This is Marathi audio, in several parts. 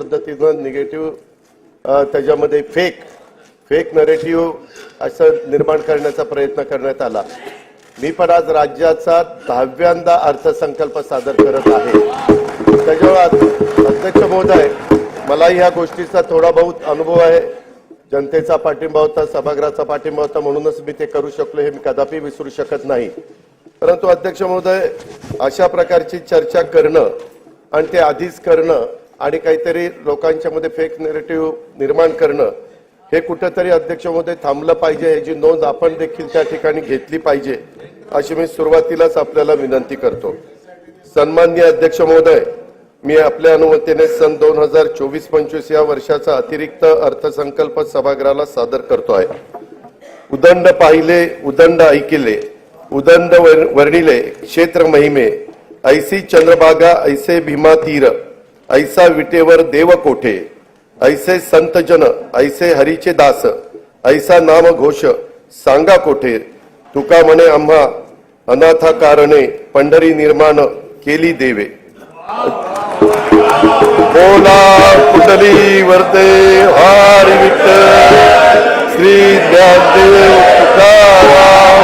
पद्धतीनं निगेटिव्ह त्याच्यामध्ये फेक नरेटिव्ह असं निर्माण करण्याचा प्रयत्न करण्यात आला। मी पण आज राज्याचा 10व्यांदा अर्थसंकल्प सादर करत आहे। त्याच्यामुळे अध्यक्ष महोदय, मला ह्या गोष्टीचा थोडा बहुत अनुभव आहे। जनतेचा पाठिंबा होता, सभागृहाचा पाठिंबा होता, म्हणूनच मी ते करू शकलो, हे मी कदापि विसरू शकत नाही। परंतु अध्यक्ष महोदय, अशा प्रकारची चर्चा करणं आणि ते आधीच करणं आणि काहीतरी लोकांच्या मध्ये फेक नरेटिव्ह निर्माण करणं हे कुठेतरी अध्यक्ष महोदय थांबलं पाहिजे, याची नोंद आपण देखील त्या ठिकाणी घेतली पाहिजे, अशी मी सुरुवातीलाच आपल्याला विनंती करतो। सन्माननीय अध्यक्ष महोदय, मी आपल्या अनुमतीने सन 2024-25 या वर्षाचा अतिरिक्त अर्थसंकल्प सभागृहाला सादर करतो आहे। उदंड पाहिले, उदंड ऐकिले, उदंड वर्णिले क्षेत्र महिमे, ऐसी चंद्रभागा ऐसे भीमा तीर, ऐसा विटेवर देव कोठे, ऐसे संत जन ऐसे हरीचे दास, ऐसा नाम घोष सांगा कोठे, तुका म्हणे आम्हा अनाथा कारणे पंढरी निर्माण केली देवे। बोला कुंडली वरते हरी विठ्ठल श्री ज्ञानदेव तुकाराम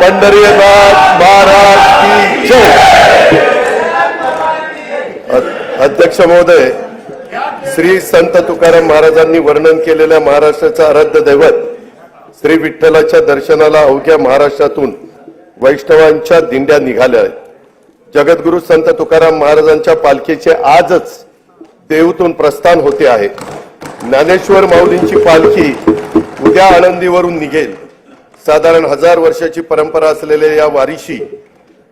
पंढरीनाथ महाराज की जय। अध्यक्ष महोदय, श्री संत तुकाराम महाराजांनी वर्णन केलेल्या महाराष्ट्राचा आराध्य दैवत श्री विठ्ठलाच्या दर्शनाला अवघ्या महाराष्ट्रातून वैष्णवांच्या दिंड्या निघाल्या आहेत। जगद्गुरु संत तुकाराम महाराजांच्या पालखीचे आजच देहूतून प्रस्थान होते आहे। ज्ञानेश्वर माऊलींची पालखी उद्या आळंदीवरून निघेल। साधारण 1000 वर्षाची परंपरा असलेल्या या वारीशी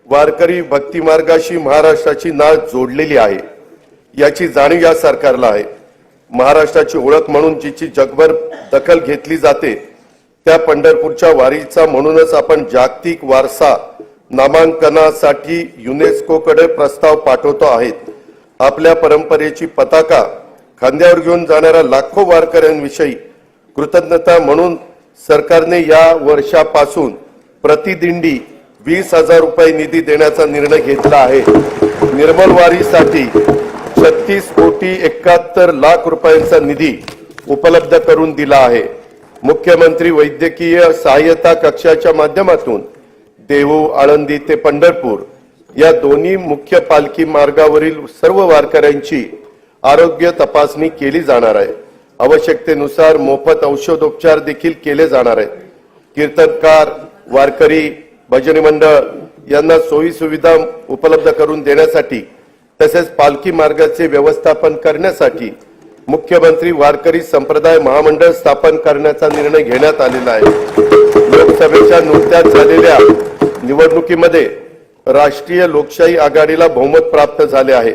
वारकरी भक्ती मार्गाशी महाराष्ट्राची नाळ जोडलेली आहे, याची जाणीव या सरकारला आहे। महाराष्ट्राची ओळख म्हणून जिची जगभर दखल घेतली जाते, त्या पंढरपूरच्या वारीचा म्हणूनच आपण जागतिक वारसा नामांकनासाठी युनेस्कोकडे प्रस्ताव पाठवतो आहेत। आपल्या परंपरेची पताका खांद्यावर घेऊन जाणाऱ्या लाखो वारकऱ्यांविषयी कृतज्ञता म्हणून सरकारने या वर्षापासून प्रतिदिंडी 20,000 रुपये निधी देण्याचा निर्णय घेतला आहे। निर्मल वारीसाठी 36,71,00,000 रुपयांचा निधी उपलब्ध करून दिला आहे। मुख्यमंत्री वैद्यकीय सहाय्यता कक्षाच्या माध्यमातून देहू, आळंदी ते पंढरपूर या दोन्ही मुख्य पालखी मार्गावरील सर्व वारकऱ्यांची आरोग्य तपासणी केली जाणार आहे। आवश्यकतेनुसार मोफत औषधोपचार देखील केले जाणार आहेत। कीर्तनकार, वारकरी, भजनी मंडळ यांना सोयी सुविधा उपलब्ध करून देण्यासाठी तसेच पालखी मार्गाचे व्यवस्थापन करण्यासाठी मुख्यमंत्री वारकरी संप्रदाय महामंडळ स्थापन करण्याचा निर्णय घेण्यात आलेला आहे। लोकसभेच्या नुकत्याच झालेल्या निवडणुकीमध्ये राष्ट्रीय लोकशाही आघाडीला बहुमत प्राप्त झाले आहे।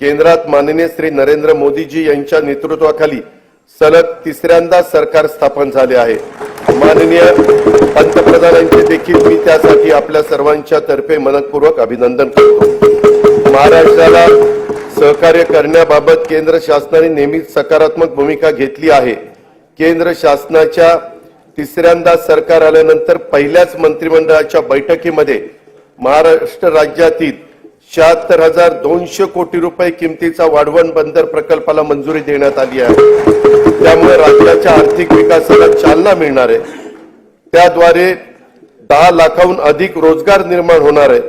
केंद्रात माननीय श्री नरेंद्र मोदीजी यांच्या नेतृत्वाखाली सलग 3ऱ्यांदा सरकार स्थापन झाले आहे। माननीय पंतप्रधानांचे देखील मी त्यासाठी आपल्या सर्वांच्या तर्फे मनपूर्वक अभिनंदन करतो। महाराष्ट्राला सहकार्य करण्याबाबत केंद्र शासनाने नेहमीच सकारात्मक भूमिका घेतली आहे। केंद्र शासनाच्या 3ऱ्यांदा सरकार आल्यानंतर पहिल्याच मंत्रिमंडळाच्या बैठकीमध्ये महाराष्ट्र राज्यातील 76,200 कोटी रुपये किमतीचा वाढवण बंदर प्रकल्पाला मंजुरी देण्यात आली आहे। त्यामुळे राज्याच्या आर्थिक विकासाला चालना मिळणार आहे। त्याद्वारे 10 लाखाहून अधिक रोजगार निर्माण होणार आहे।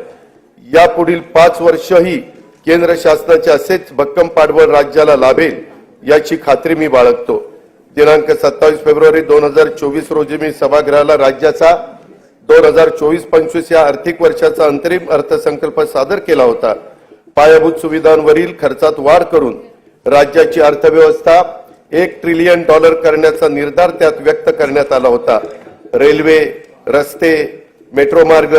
यापुढील 5 वर्षही केंद्र शासनाचे असेच भक्कम पाठबळ राज्याला लाभेल याची खात्री मी बाळगतो। दिनांक 27 फेब्रुवारी 2024 रोजी मी सभागृहाला राज्याचा 2024-25 या आर्थिक वर्षाचा अंतरिम अर्थसंकल्प सादर केला होता। पायाभूत सुविधांवरील खर्चात वाढ करून राज्याची अर्थव्यवस्था $1 ट्रिलियन करण्याचा निर्धार त्यात व्यक्त करण्यात आला होता। रेल्वे, रस्ते, मेट्रो मार्ग,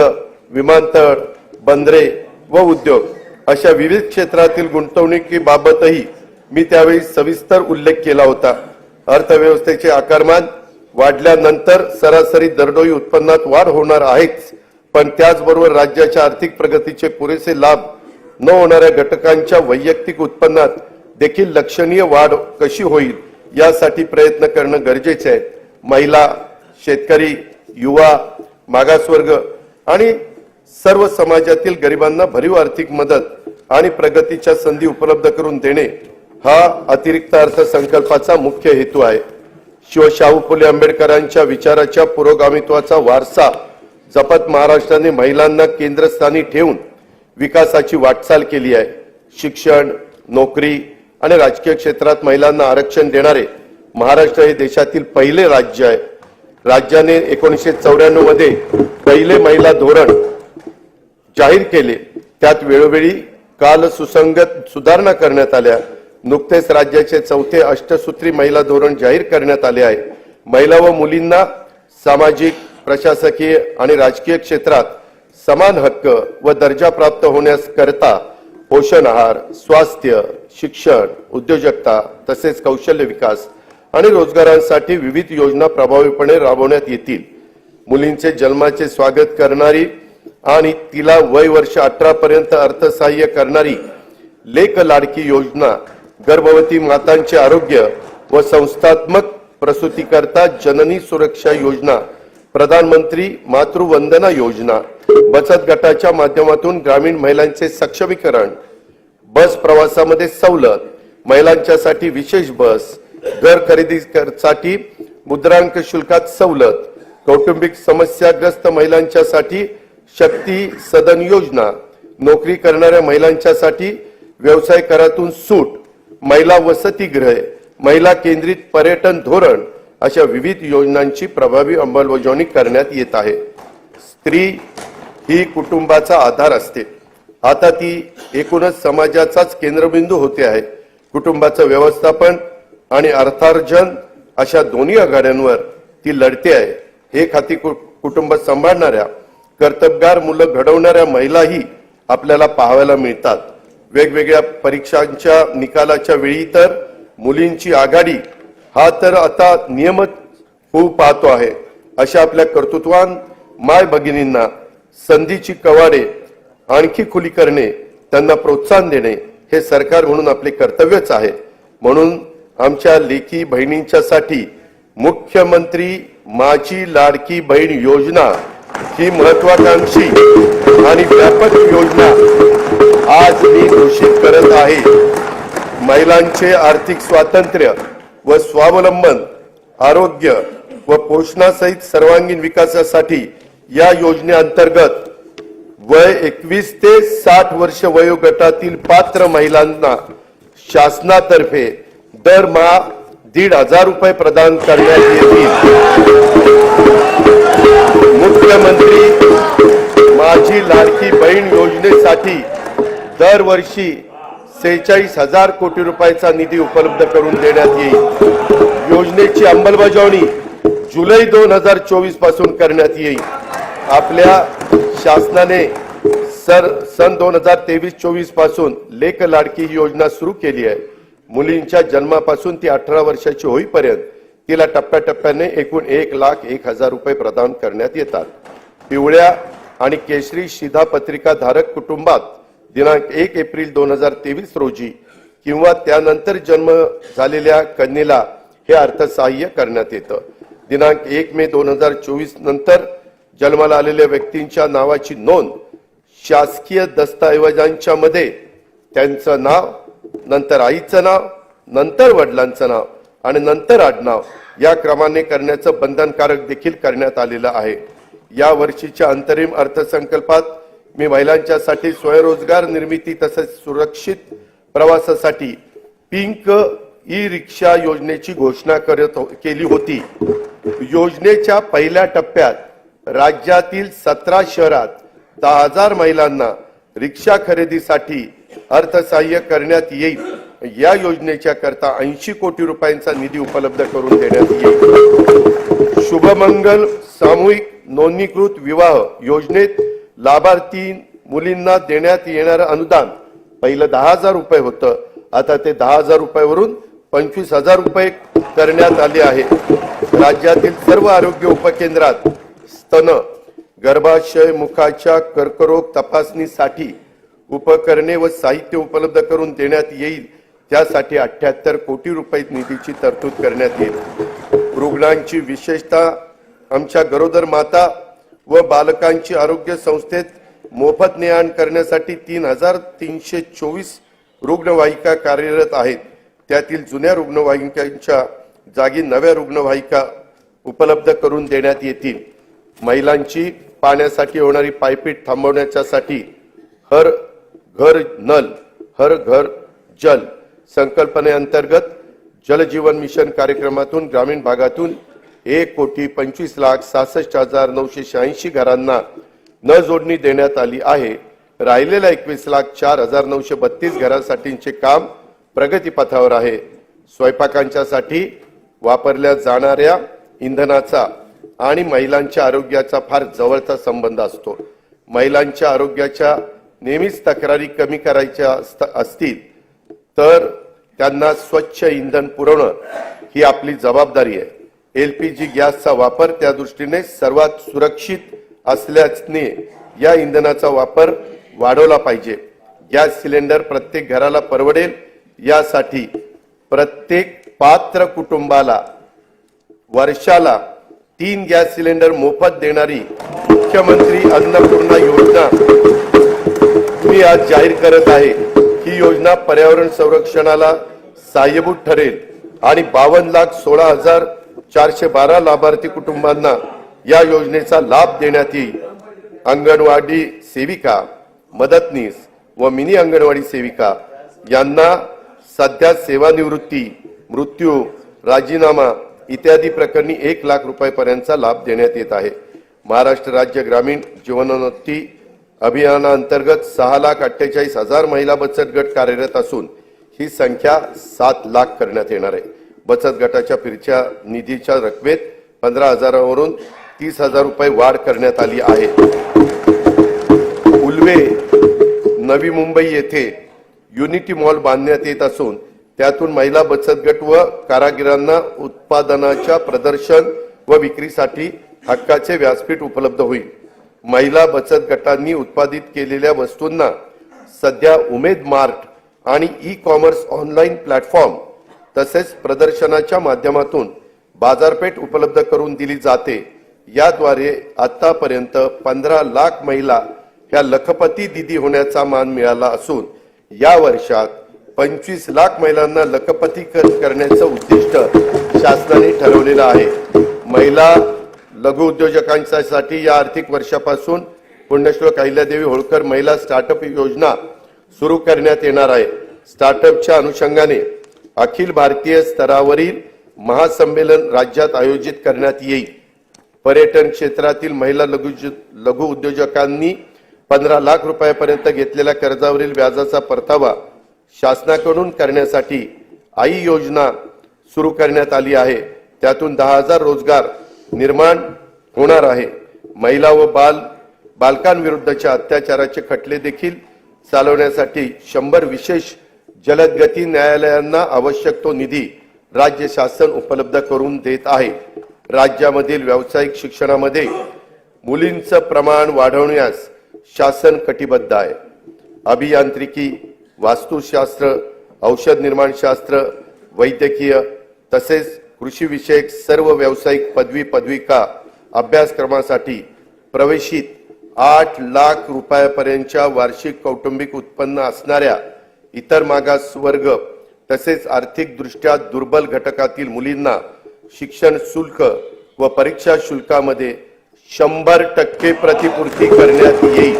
विमानतळ, बंदरे व उद्योग अशा विविध क्षेत्रातील गुंतवणुकीबाबतही मी त्यावेळी सविस्तर उल्लेख केला होता। अर्थव्यवस्थेचे आकारमान वाढल्यानंतर सरासरी दरडोई उत्पन्नात वाढ होणार आहेच, पण त्याचबरोबर राज्याच्या आर्थिक प्रगतीचे पुरेसे लाभ न होणाऱ्या घटकांच्या वैयक्तिक उत्पन्नात देखील लक्षणीय वाढ कशी होईल यासाठी प्रयत्न करणं गरजेचे आहे। महिला, शेतकरी, युवा, मागासवर्ग आणि सर्व समाजातील गरिबांना भरीव आर्थिक मदत आणि प्रगतीच्या संधी उपलब्ध करून देणे हा अतिरिक्त अर्थसंकल्पाचा मुख्य हेतू आहे. शाहू फुले आंबेडकरांच्या विचाराच्या पुरोगामित्वाचा वारसा जपत महाराष्ट्राने महिलांना केंद्रस्थानी ठेवून विकासाची वाटचाल केली आहे. शिक्षण, नोकरी आणि राजकीय क्षेत्रात महिलांना आरक्षण देणारे महाराष्ट्र हे देशातील पहिले राज्य आहे. राज्याने 1994 मध्ये पहिले महिला धोरण जाहीर केले. त्यात वेळोवेळी काल सुसंगत सुधारणा करण्यात आल्या. नुकतेच राज्याचे चौथे अष्टसूत्री महिला धोरण जाहीर करण्यात आले आहे. महिला व मुलींना सामाजिक, प्रशासकीय आणि राजकीय क्षेत्रात समान हक्क व दर्जा प्राप्त होण्यास करता पोषण आहार, स्वास्थ्य, शिक्षण, उद्योजकता तसेच कौशल्य विकास आणि रोजगारांसाठी विविध योजना प्रभावीपणे राबवण्यात येतील. मुलींचे जन्माचे स्वागत करणारी आणि तिला वय वर्ष 18 पर्यंत अर्थसहाय्य करणारी लेक लाडकी योजना, गर्भवती मातांचे आरोग्य व संस्थात्मक प्रसूतीकरता जननी सुरक्षा योजना, प्रधानमंत्री मातृवंदना योजना, बचत गटाच्या माध्यमातून ग्रामीण महिलांचे सक्षमीकरण, बस प्रवासामध्ये सवलत, महिलांच्यासाठी विशेष बस, घर खरेदीसाठी मुद्रांक शुल्कात सवलत, कौटुंबिक समस्याग्रस्त महिलांच्यासाठी शक्ती सदन योजना, नोकरी करणाऱ्या महिलांच्यासाठी व्यवसाय करातून सूट, महिला वसतिगृहे, महिला केंद्रित पर्यटन धोरण अशा विविध योजनांची प्रभावी अंमलबजावणी करण्यात येत आहे. स्त्री ही कुटुंबाचा आधार असते. आता ती एकूणच समाजाचाच केंद्रबिंदू होते आहे. कुटुंबाचं व्यवस्थापन आणि अर्थार्जन अशा दोन्ही आघाड्यांवर ती लढते आहे. एक हाती कुटुंब सांभाळणाऱ्या, कर्तबगार मुलं घडवणाऱ्या महिलाही आपल्याला पाहायला मिळतात. वेगवेगळ्या परीक्षांच्या निकालाच्या वेळी तर मुलींची आघाडी हा तर आता नियमित होऊ पाहतो आहे. अशा आपल्या कर्तृत्वान माय भगिनींना संधीची कवाडे आणखी खुली करणे, त्यांना प्रोत्साहन देणे हे सरकार म्हणून आपले कर्तव्यच आहे. म्हणून आमच्या लेकी बहिणींच्यासाठी मुख्यमंत्री माझी लाडकी बहीण योजना ही महत्वाकांक्षी आणि व्यापक योजना आज मी घोषित करत आहे. महिलांचे आर्थिक स्वातंत्र्य व स्वावलंबन, आरोग्य व पोषणासहित सर्वांगीण विकासासाठी या योजनेअंतर्गत वय 21 ते 60 वर्ष वयोगटातील पात्र महिलांना शासनातर्फे दरमहा 1,500 रुपये प्रदान करण्यात येतील. मुख्यमंत्री माझी लाडकी बहीण योजनेसाठी दरवर्षी 46,000 कोटी रुपयाचा निधी उपलब्ध करून देण्यात येईल. योजनेची अंमलबजावणी जुलै 2024 पासून करण्यात येईल. आपल्या शासनाने सन 2023-24 पासून लेक लाडकी ही योजना सुरू केली आहे. मुलींच्या जन्मापासून ती 18 वर्षाची होईपर्यंत तिला टप्प्याटप्प्याने एकूण 1,01,000 रुपये प्रदान करण्यात येतात. पिवळ्या आणि केशरी शिधापत्रिका धारक कुटुंबात दिनांक 1 एप्रिल 2023 रोजी किंवा त्यानंतर जन्म झालेल्या कन्येला हे अर्थसहाय्य करण्यात येतं. दिनांक 1 मे 2024 नंतर जन्माला आलेल्या व्यक्तींच्या नावाची नोंद शासकीय दस्तऐवजांच्या मध्ये त्यांचं नाव, नंतर आईचं नाव, नंतर वडिलांचं नाव आणि नंतर आडनाव या क्रमाने करण्याचं बंधनकारक देखील करण्यात आलेलं आहे. या वर्षीच्या अंतरिम अर्थसंकल्पात मी महिलांच्यासाठी स्वयंरोजगार निर्मिती तसेच सुरक्षित प्रवासासाठी पिंक ई रिक्षा योजनेची घोषणा केली होती. योजनेच्या पहिल्या टप्प्यात राज्यातील 17 शहरात 10,000 महिलांना रिक्षा खरेदीसाठी अर्थसहाय्य करण्यात येईल. या योजनेच्या करता 80 कोटी रुपयांचा निधी उपलब्ध करून देण्यात येईल. शुभमंगल सामूहिक नोंदणीकृत विवाह योजनेत लाभार्थी मुलींना देण्यात येणारं अनुदान पहिलं 10,000 रुपये होतं. आता ते 10,000 रुपयावरून 25,000 रुपये करण्यात आले आहे. राज्यातील सर्व आरोग्य उपकेंद्रात स्तन, गर्भाशय, मुखाच्या कर्करोग तपासणीसाठी उपकरणे व साहित्य उपलब्ध करून देण्यात येईल. त्यासाठी 78 कोटी रुपये निधीची तरतूद करण्यात येईल. रुग्णांची विशेषतः आमच्या गरोदर माता व बालकांची आरोग्य संस्थेत मोफत ने आण करण्यासाठी 3,324 रुग्णवाहिका कार्यरत आहेत. त्यातील जुन्या रुग्णवाहिकांच्या जागी नव्या रुग्णवाहिका उपलब्ध करून देण्यात येतील। महिलांची पाण्यासाठी होणारी पायपीट थांबवण्यासाठी हर घर नल हर घर जल संकल्पनेअंतर्गत जल जीवन मिशन कार्यक्रमातून ग्रामीण भागातून 1,25,66,986 घरांना न जोडणी देण्यात आली आहे। राहिलेल्या 21,04,932 घरांसाठीचे काम प्रगतीपथावर आहे। स्वयंपाकांच्यासाठी वापरल्या जाणाऱ्या इंधनाचा आणि महिलांच्या आरोग्याचा फार जवळचा संबंध असतो। महिलांच्या आरोग्याच्या नेहमीच तक्रारी कमी करायच्या असतील तर त्यांना स्वच्छ इंधन पुरवणं ही आपली जबाबदारी आहे। LPG गॅसचा वापर त्या दृष्टीने सर्वात सुरक्षित असल्याने या इंधनाचा वापर वाढवला पाहिजे। गॅस सिलेंडर प्रत्येक घराला परवडेल यासाठी प्रत्येक पात्र कुटुंबाला वर्षाला 3 गॅस सिलेंडर मोफत देणारी मुख्यमंत्री अन्नपूर्णा योजना मी आज जाहीर करत आहे। ही योजना पर्यावरण संरक्षणाला सहाय्यभूत ठरेल आणि 52,16,412 लाभार्थी कुटुंबांना या योजनेचा लाभ देण्यात येईल। अंगणवाडी सेविका, मदतनीस व मिनी अंगणवाडी सेविका यांना सध्या सेवानिवृत्ती, मृत्यू, राजीनामा इत्यादी प्रकरणी 1 लाख रुपयांपर्यंतचा लाभ देण्यात येत आहे। महाराष्ट्र राज्य ग्रामीण जीवनोन्नती अभियानाअंतर्गत 6,48,000 महिला बचत गट कार्यरत असून ही संख्या 7 लाख करण्यात येणार आहे। बचत गटाच्या फिरच्या निधीच्या रकमेत 15,000 वरून 30,000 रुपये वाढ करण्यात आली आहे। उल्वे, नवी मुंबई येथे युनिटी मॉल बांधण्यात येत असून त्यातून महिला बचत गट व कारागिरांना उत्पादनाच्या प्रदर्शन व विक्रीसाठी हक्काचे व्यासपीठ उपलब्ध होईल। महिला बचत गटांनी उत्पादित केलेल्या वस्तूंना सध्या उमेद मार्ट आणि ई-कॉमर्स ऑनलाईन प्लॅटफॉर्म तसेच प्रदर्शनाच्या माध्यमातून बाजारपेठ उपलब्ध करून दिली जाते। याद्वारे आतापर्यंत 15 लाख महिला ह्या लखपती दीदी होण्याचा मान मिळाला असून या वर्षात 25 लाख महिलांना लखपती करण्याचं उद्दिष्ट शासनाने ठरवलेलं आहे। महिला लघु उद्योजकांसाठी या आर्थिक वर्षापासून पुण्यश्लोक अहिल्यादेवी होळकर महिला स्टार्टअप योजना सुरू करण्यात येणार आहे। स्टार्टअपच्या अनुषंगाने अखिल भारतीय स्तरावरील महासंमेलन राज्यात आयोजित करण्यात येईल। पर्यटन क्षेत्रातील महिला लघु उद्योजकांनी 15 लाख रुपयांपर्यंत घेतलेल्या कर्जावरील व्याजाचा परतावा शासनाकडून करण्यासाठी आई योजना सुरू करण्यात आली आहे। त्यातून 10,000 रोजगार निर्माण होणार आहे। महिला व बालकांविरुद्धच्या अत्याचाराचे खटले देखील चालवण्यासाठी 100 विशेष जलद गती न्यायालयांना आवश्यक तो निधी राज्य शासन उपलब्ध करून देत आहे। राज्यामधील व्यावसायिक शिक्षणामध्ये मुलींचं प्रमाण वाढवण्यास शासन कटिबद्ध आहे। अभियांत्रिकी, वास्तुशास्त्र, औषध निर्माण शास्त्र, वैद्यकीय तसेच कृषी विषयक सर्व व्यावसायिक पदविका अभ्यासक्रमासाठी प्रवेशित 8 लाख रुपयांपर्यंतच्या वार्षिक कौटुंबिक उत्पन्न असणाऱ्या इतर मागासवर्ग तसेच आर्थिक दृष्ट्या दुर्बल घटकातील मुलींना शिक्षण शुल्क व परीक्षा शुल्कामध्ये 100% प्रतिपूर्ती करण्यात येईल।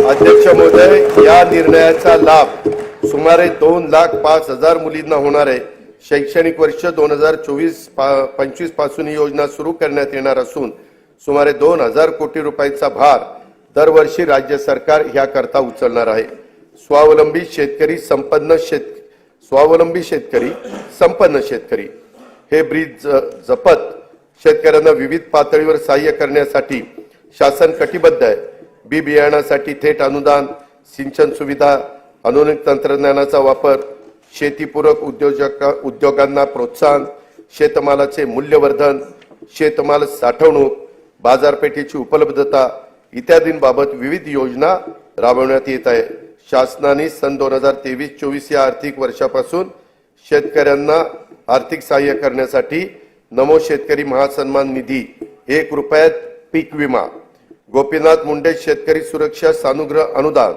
अध्यक्ष महोदय, या निर्णयाचा लाभ सुमारे 2,05,000 मुलींना होणार आहे। शैक्षणिक वर्ष 2024-25 पासून ही योजना सुरू करण्यात येणार असून सुमारे 2,000 कोटी रुपयांचा भार दरवर्षी राज्य सरकार याकरता उचलणार आहे। स्वावलंबी शेतकरी संपन्न शेतकरी हे ब्रीद जपत शेतकऱ्यांना विविध पातळीवर सहाय्य करण्यासाठी शासन कटिबद्ध आहे। बी बियाणासाठी थेट अनुदान, सिंचन सुविधा, आधुनिक तंत्रज्ञानाचा वापर, शेतीपूरक उद्योगांना प्रोत्साहन, शेतमालाचे मूल्यवर्धन, शेतमाल साठवणूक, बाजारपेठेची उपलब्धता इत्यादींबाबत विविध योजना राबवण्यात येत आहे। शासनाने सन 2023-24 या आर्थिक वर्षापासून शेतकऱ्यांना आर्थिक सहाय्य करण्यासाठी नमो शेतकरी महासन्मान निधी, 1 रुपयात पीक विमा, गोपीनाथ मुंडे शेतकरी सुरक्षा सानुग्रह अनुदान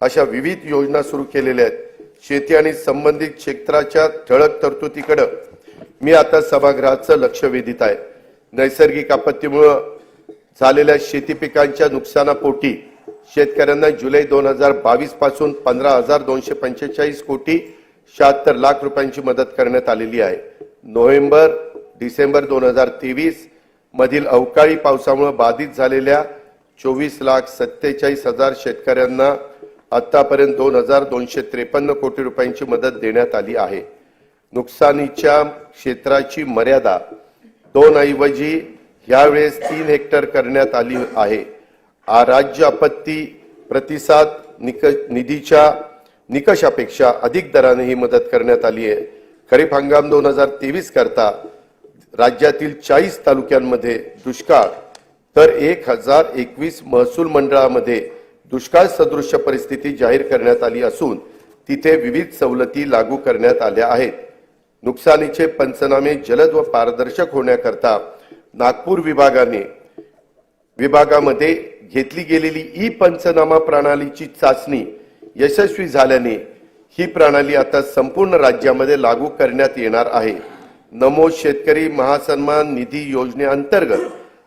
अशा विविध योजना सुरू केलेल्या आहेत। शेती आणि संबंधित क्षेत्राच्या ठळक तरतुदीकडे मी आता सभागृहाचं लक्ष वेधित आहे. नैसर्गिक आपत्तीमुळे झालेल्या शेती पिकांच्या नुकसानापोटी शेतकऱ्यांना जुलै 2022 पासून 15,245 कोटी 76 लाख रुपयांची मदत करण्यात आलेली आहे. नोव्हेंबर डिसेंबर 2023 मधील अवकाळी पावसामुळे बाधित झालेल्या 24,47,000 शेतकऱ्यांना आतापर्यंत 2,253 कोटी रुपयांची मदत देण्यात आली आहे. नुकसानीच्या क्षेत्राची मर्यादा 2 ऐवजी यावेळेस 3 हेक्टर करण्यात आली आहे. राज्य आपत्ती प्रतिसाद निधीच्या निकषापेक्षा अधिक दराने ही मदत करण्यात आली आहे. खरीप हंगाम 2023 करता राज्यातील 40 तालुक्यांमध्ये दुष्काळ तर 1021 महसूल मंडळामध्ये दुष्काळ सदृश परिस्थिती जाहीर करण्यात आली असून तिथे विविध सवलती लागू करण्यात आल्या आहेत. नुकसानीचे पंचनामे जलद व पारदर्शक होण्याकरता नागपूर विभागामध्ये घेतली गेलेली ई पंचनामा प्रणालीची चाचणी यशस्वी झाल्याने ही प्रणाली आता संपूर्ण राज्यामध्ये लागू करण्यात येणार आहे. नमो शेतकरी महासन्मान निधी योजनेअंतर्गत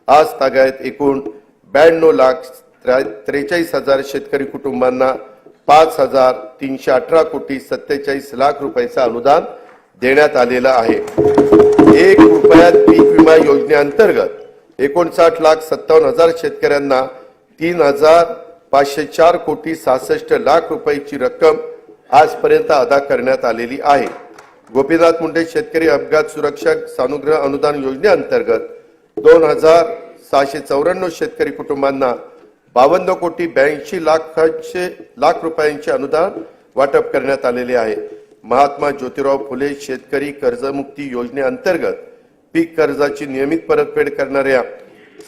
आज तागायत एकूण 92,43,000 शेतकरी कुटुंबांना 5,318 कोटी 47 लाख रुपयाचं अनुदान देण्यात आलेलं आहे. 1 रुपयात पीक विमा योजनेअंतर्गत 59,57,000 शेतकऱ्यांना 3,504 कोटी 66 लाख रुपयाची रक्कम आजपर्यंत अदा करण्यात आलेली आहे. गोपीनाथ मुंडे शेतकरी अपघात सुरक्षा सानुग्रह अनुदान योजनेअंतर्गत 2,694 शेतकरी कुटुंबांना 52 कोटी 82 लाख रुपयांचे अनुदान वाटप करण्यात आलेले आहे. महात्मा ज्योतिराव फुले शेतकरी कर्जमुक्ती योजनेअंतर्गत पीक कर्जाची नियमित परतफेड करणाऱ्या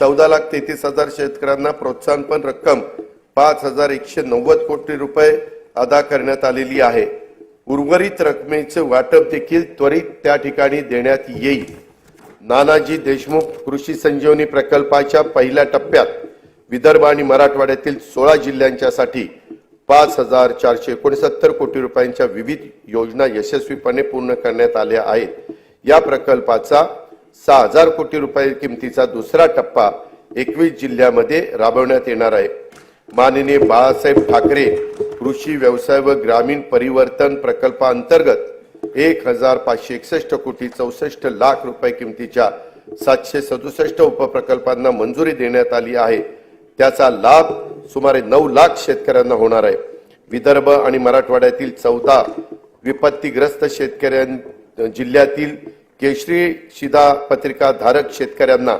14,33,000 शेतकऱ्यांना प्रोत्साहनपर रक्कम 5,190 कोटी रुपये अदा करण्यात आलेली आहे. उर्वरित रकमेचे वाटप देखील त्वरित त्या ठिकाणी देण्यात येईल. नानाजी देशमुख कृषी संजीवनी प्रकल्पाच्या पहिल्या टप्प्यात विदर्भ आणि मराठवाड्यातील 16 जिल्ह्यांच्यासाठी 5,469 कोटी रुपयांच्या विविध योजना यशस्वीपणे पूर्ण करण्यात आल्या आहेत. या प्रकल्पाचा 6,000 कोटी रुपये किमतीचा दुसरा टप्पा 21 जिल्ह्यामध्ये राबवण्यात येणार आहे. माननीय बाळासाहेब ठाकरे कृषी व्यवसाय व ग्रामीण परिवर्तन प्रकल्पाअंतर्गत 1,561 कोटी 64 लाख रुपये किमतीच्या 767 उपप्रकल्पांना मंजुरी देण्यात आली आहे. त्याचा लाभ सुमारे 9 लाख शेतकऱ्यांना होणार आहे. विदर्भ आणि मराठवाड्यातील 14 विपत्तीग्रस्त जिल्ह्यातील केशरी शिधापत्रिका धारक शेतकऱ्यांना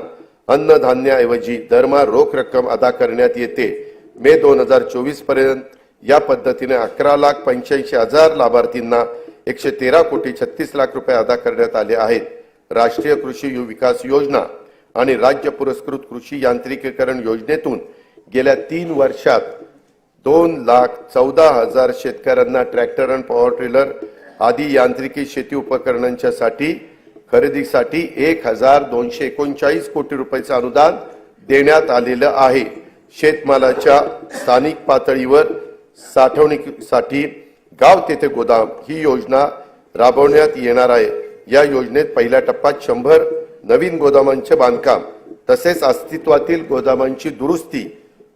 अन्नधान्याऐवजी दरमहा रोख रक्कम अदा करण्यात येते. मे 2024 पर्यंत या पद्धतीने 11,85,000 लाभार्थींना 113 कोटी 36 लाख रुपये अदा करण्यात आले आहेत. राष्ट्रीय कृषी विकास योजना आणि राज्य पुरस्कृत कृषी यांत्रिकीकरण योजनेतून गेल्या 3 वर्षात 2,14,000 शेतकऱ्यांना ट्रॅक्टर आणि पॉवर ट्रेलर आदी यांत्रिकी शेती उपकरणांच्या खरेदीसाठी 1,239 कोटी रुपयाचं अनुदान देण्यात आलेलं आहे. शेतमालाच्या स्थानिक पातळीवर साठवणुकीसाठी गाव तेथे गोदाम ही योजना राबवण्यात येणार आहे. या योजनेत पहिल्या टप्प्यात 100 नवीन गोदामांचे बांधकाम तसेच अस्तित्वातील गोदामांची दुरुस्ती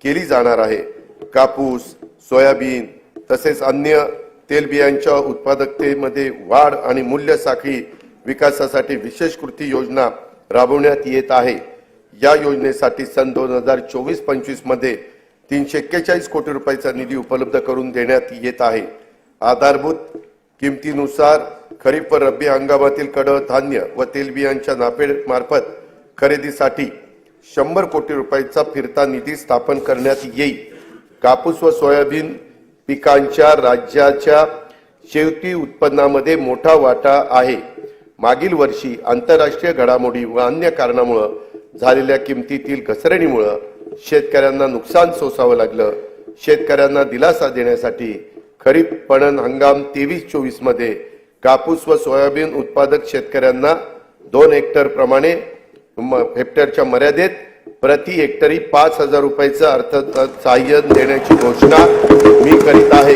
केली जाणार आहे. कापूस, सोयाबीन तसेच अन्य तेलबियांच्या उत्पादकतेमध्ये वाढ आणि मूल्य साखळी विकासासाठी विशेष कृती योजना राबवण्यात येत आहे. या योजनेसाठी सन 2024-25 मध्ये 341 कोटी रुपयाचा निधी उपलब्ध करून देण्यात येत आहे. आधारभूत किमतीनुसार खरीप व रब्बी हंगामातील कडधान्य व तेलबियांच्या नाफेड मार्फत खरेदीसाठी 100 कोटी रुपयाचा फिरता निधी स्थापन करण्यात येईल. कापूस व सोयाबीन पिकांच्या राज्याच्या शेती उत्पन्नामध्ये मोठा वाटा आहे. मागील वर्षी आंतरराष्ट्रीय घडामोडी व अन्य कारणामुळे झालेल्या किमतीतील घसरणीमुळे शेतकऱ्यांना नुकसान सोसावं लागलं. शेतकऱ्यांना दिलासा देण्यासाठी खरीप पणन हंगाम 23-24 मध्ये कापूस व सोयाबीन उत्पादक शेतकऱ्यांना 2 हेक्टर प्रमाणे हेक्टरच्या मर्यादेत प्रति हेक्टरी 5,000 रुपयाचं अर्थसहाय्य देण्याची घोषणा मी करीत आहे.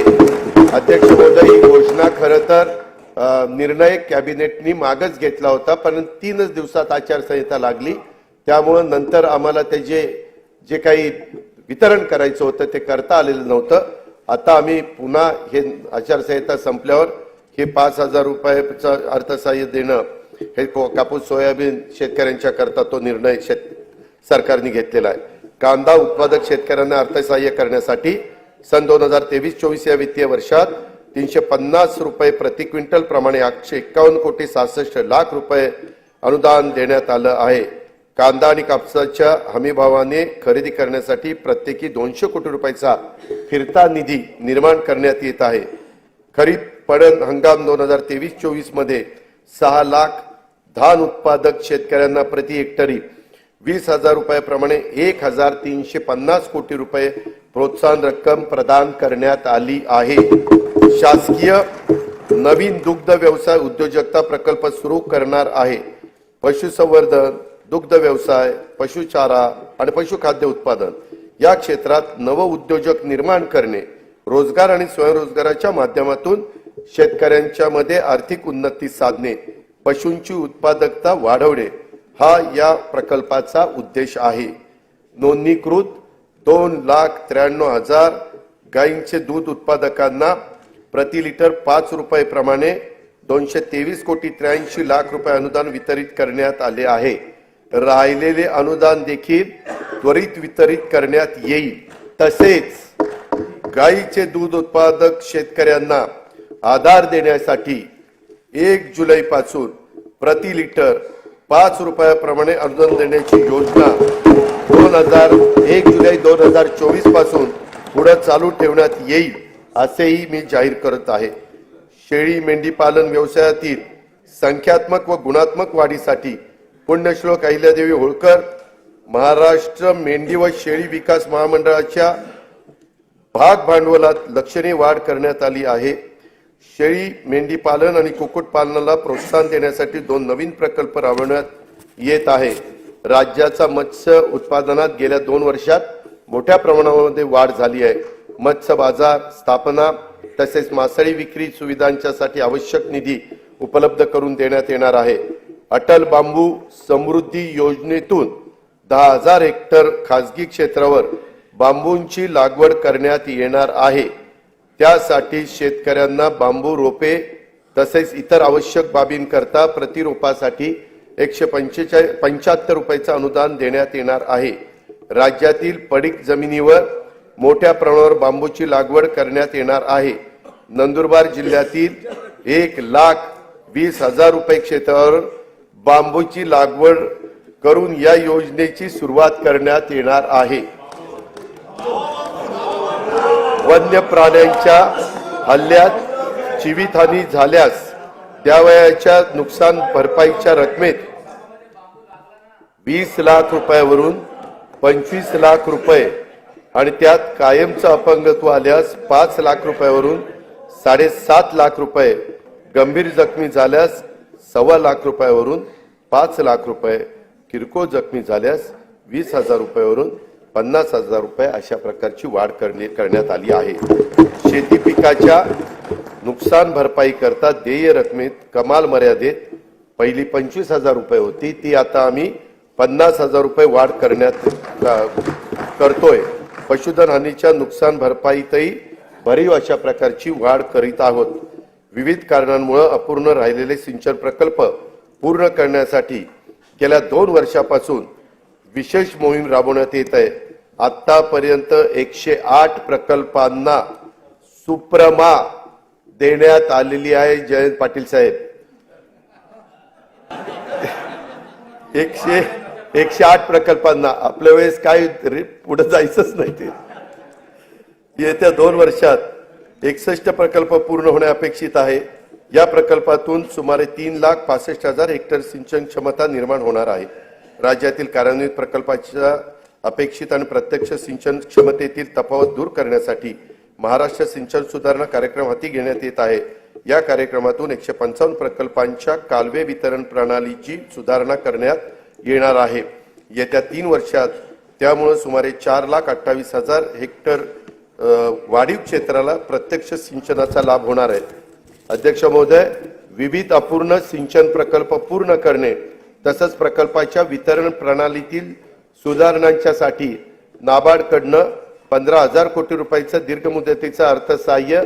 अध्यक्ष महोदय, ही घोषणा खरं तर निर्णय कॅबिनेटनी मागच घेतला होता, पण 3च दिवसात आचारसंहिता लागली. त्यामुळे नंतर आम्हाला त्याचे जे काही वितरण करायचं होतं ते करता आलेलं नव्हतं. आता आम्ही पुन्हा हे आचारसंहिता संपल्यावर हे 5,000 रुपयाचं अर्थसहाय्य देणं, हे कापूस सोयाबीन शेतकऱ्यांच्या करता तो निर्णय सरकारने घेतलेला आहे. कांदा उत्पादक शेतकऱ्यांना अर्थसहाय्य करण्यासाठी सन 2023-24 या वित्तीय वर्षात 350 रुपये प्रति क्विंटल प्रमाणे 851,66,00,000 रुपये अनुदान देण्यात आलं आहे. कांदा आणि कापसाच्या हमीभावाने खरेदी करण्यासाठी प्रत्येकी 200 कोटी रुपयाचा फिरता निधी निर्माण करण्यात येत आहे. खरीप पडन हंगाम 2023-24 मध्ये 6 लाख धान उत्पादक शेतकऱ्यांना प्रति हेक्टरी 20,000 रुपयाप्रमाणे 1,350 कोटी रुपये प्रोत्साहन रक्कम प्रदान करण्यात आली आहे. शासकीय नवीन दुग्ध व्यवसाय उद्योजकता प्रकल्प सुरू करणार आहे. पशुसंवर्धन, दुग्ध व्यवसाय, पशुचारा आणि पशुखाद्य उत्पादन या क्षेत्रात नव उद्योजक निर्माण करणे, रोजगार आणि स्वयंरोजगाराच्या माध्यमातून शेतकऱ्यांच्या मध्ये आर्थिक उन्नती साधणे, पशूंची उत्पादकता वाढवणे हा या प्रकल्पाचा उद्देश आहे. नोंदणीकृत 2,93,000 गायींचे दूध उत्पादकांना प्रति लिटर 5 रुपये प्रमाणे 223,83,00,000 रुपये अनुदान वितरित करण्यात आले आहे. राहिलेले अनुदान देखील त्वरित वितरित करण्यात येईल. तसेच गायीचे दूध उत्पादक शेतकऱ्यांना आधार देण्यासाठी 1 जुलै पासून प्रति लिटर 5 रुपयाप्रमाणे अनुदान देण्याची योजना 1 जुलै 2024 पासून पुढे चालू ठेवण्यात येईल असेही मी जाहीर करत आहे. शेळी मेंढी पालन व्यवसायातील संख्यात्मक व गुणात्मक वाढीसाठी पुण्यश्लोक अहिल्यादेवी होळकर महाराष्ट्र मेंढी व शेळी विकास महामंडळाच्या भाग भांडवलात लक्षणीय वाढ करण्यात आली आहे. शेळी मेंढी पालन आणि कुक्कुट पालनाला प्रोत्साहन देण्यासाठी 2 नवीन प्रकल्प राबवण्यात येत आहे. राज्याचा मत्स्य उत्पादनात गेल्या 2 वर्षात मोठ्या प्रमाणामध्ये वाढ झाली आहे. मत्स्य बाजार स्थापना तसेच मासळी विक्री सुविधांच्यासाठी आवश्यक निधी उपलब्ध करून देण्यात येणार आहे. अटल बांबू समृद्धी योजनेतून 10,000 हेक्टर खासगी क्षेत्रावर बांबूंची लागवड करण्यात येणार आहे. त्यासाठी शेतकऱ्यांना बांबू रोपे तसेच इतर आवश्यक बाबींकरता प्रति रोपासाठी 175 रुपयाचं अनुदान देण्यात येणार आहे. राज्यातील पडीक जमिनीवर मोठ्या प्रमाणावर बांबूची लागवड करण्यात येणार आहे. नंदुरबार जिल्ह्यातील 1,20,000 रुपये क्षेत्रावर बांबूची लागवड करून या योजनेची सुरुवात करण्यात येणार आहे. वन्य प्राण्यांच्या हल्ल्यात जीवितहानी झाल्यास त्यावयाच्या नुकसान भरपाईच्या रकमेत 20 लाख रुपयावरून 25 लाख रुपये आणि त्यात कायमचं अपंगत्व आल्यास 5 लाख रुपयावरून 7.5 लाख रुपये, गंभीर जखमी झाल्यास 1.25 लाख रुपयावरून 5 लाख रुपये, किरकोळ जखमी झाल्यास 20,000 रुपयावरून 50,000 रुपये अशा प्रकारची वाढ करण्यात आली आहे. शेती पिकाच्या नुकसान भरपाई करता देय रकमेत कमाल मर्यादेत पहिली 25,000 रुपये होती, ती आता आम्ही 50,000 रुपये वाढ करतोय. पशुधन हानीच्या नुकसान भरपाईतही भरीव अशा प्रकारची वाढ करीत आहोत. विविध कारणांमुळे अपूर्ण राहिलेले सिंचन प्रकल्प पूर्ण करण्यासाठी गेल्या 2 वर्षापासून विशेष मोहीम राबवण्यात येत आहे. आतापर्यंत 108 प्रकल्पांना सुप्रमा देण्यात आलेली आहे. जयंत पाटील साहेब, 108 प्रकल्पांना. आपल्या वेळेस काय पुढे जायचंच नाही. ते येत्या 2 वर्षात 61 प्रकल्प पूर्ण होणे अपेक्षित आहे. या प्रकल्पातून सुमारे 3,65,000 हेक्टर सिंचन क्षमता निर्माण होणार आहे. राज्यातील कार्यान्वित प्रकल्पाच्या अपेक्षित आणि प्रत्यक्ष सिंचन क्षमतेतील तफावत दूर करण्यासाठी महाराष्ट्र सिंचन सुधारणा कार्यक्रम हाती घेण्यात येत आहे. या कार्यक्रमातून 155 प्रकल्पांच्या कालवे वितरण प्रणालीची सुधारणा करण्यात येणार आहे. येत्या 3 वर्षात त्यामुळे सुमारे 4,28,000 हेक्टर वाढीव क्षेत्राला प्रत्यक्ष सिंचनाचा लाभ होणार आहे। अध्यक्ष महोदय, विविध अपूर्ण सिंचन प्रकल्प पूर्ण करणे तसंच प्रकल्पाच्या वितरण प्रणालीतील सुधारणांच्यासाठी नाबार्डकडनं 15,000 कोटी रुपयाचं दीर्घ मुदतीचं अर्थसहाय्य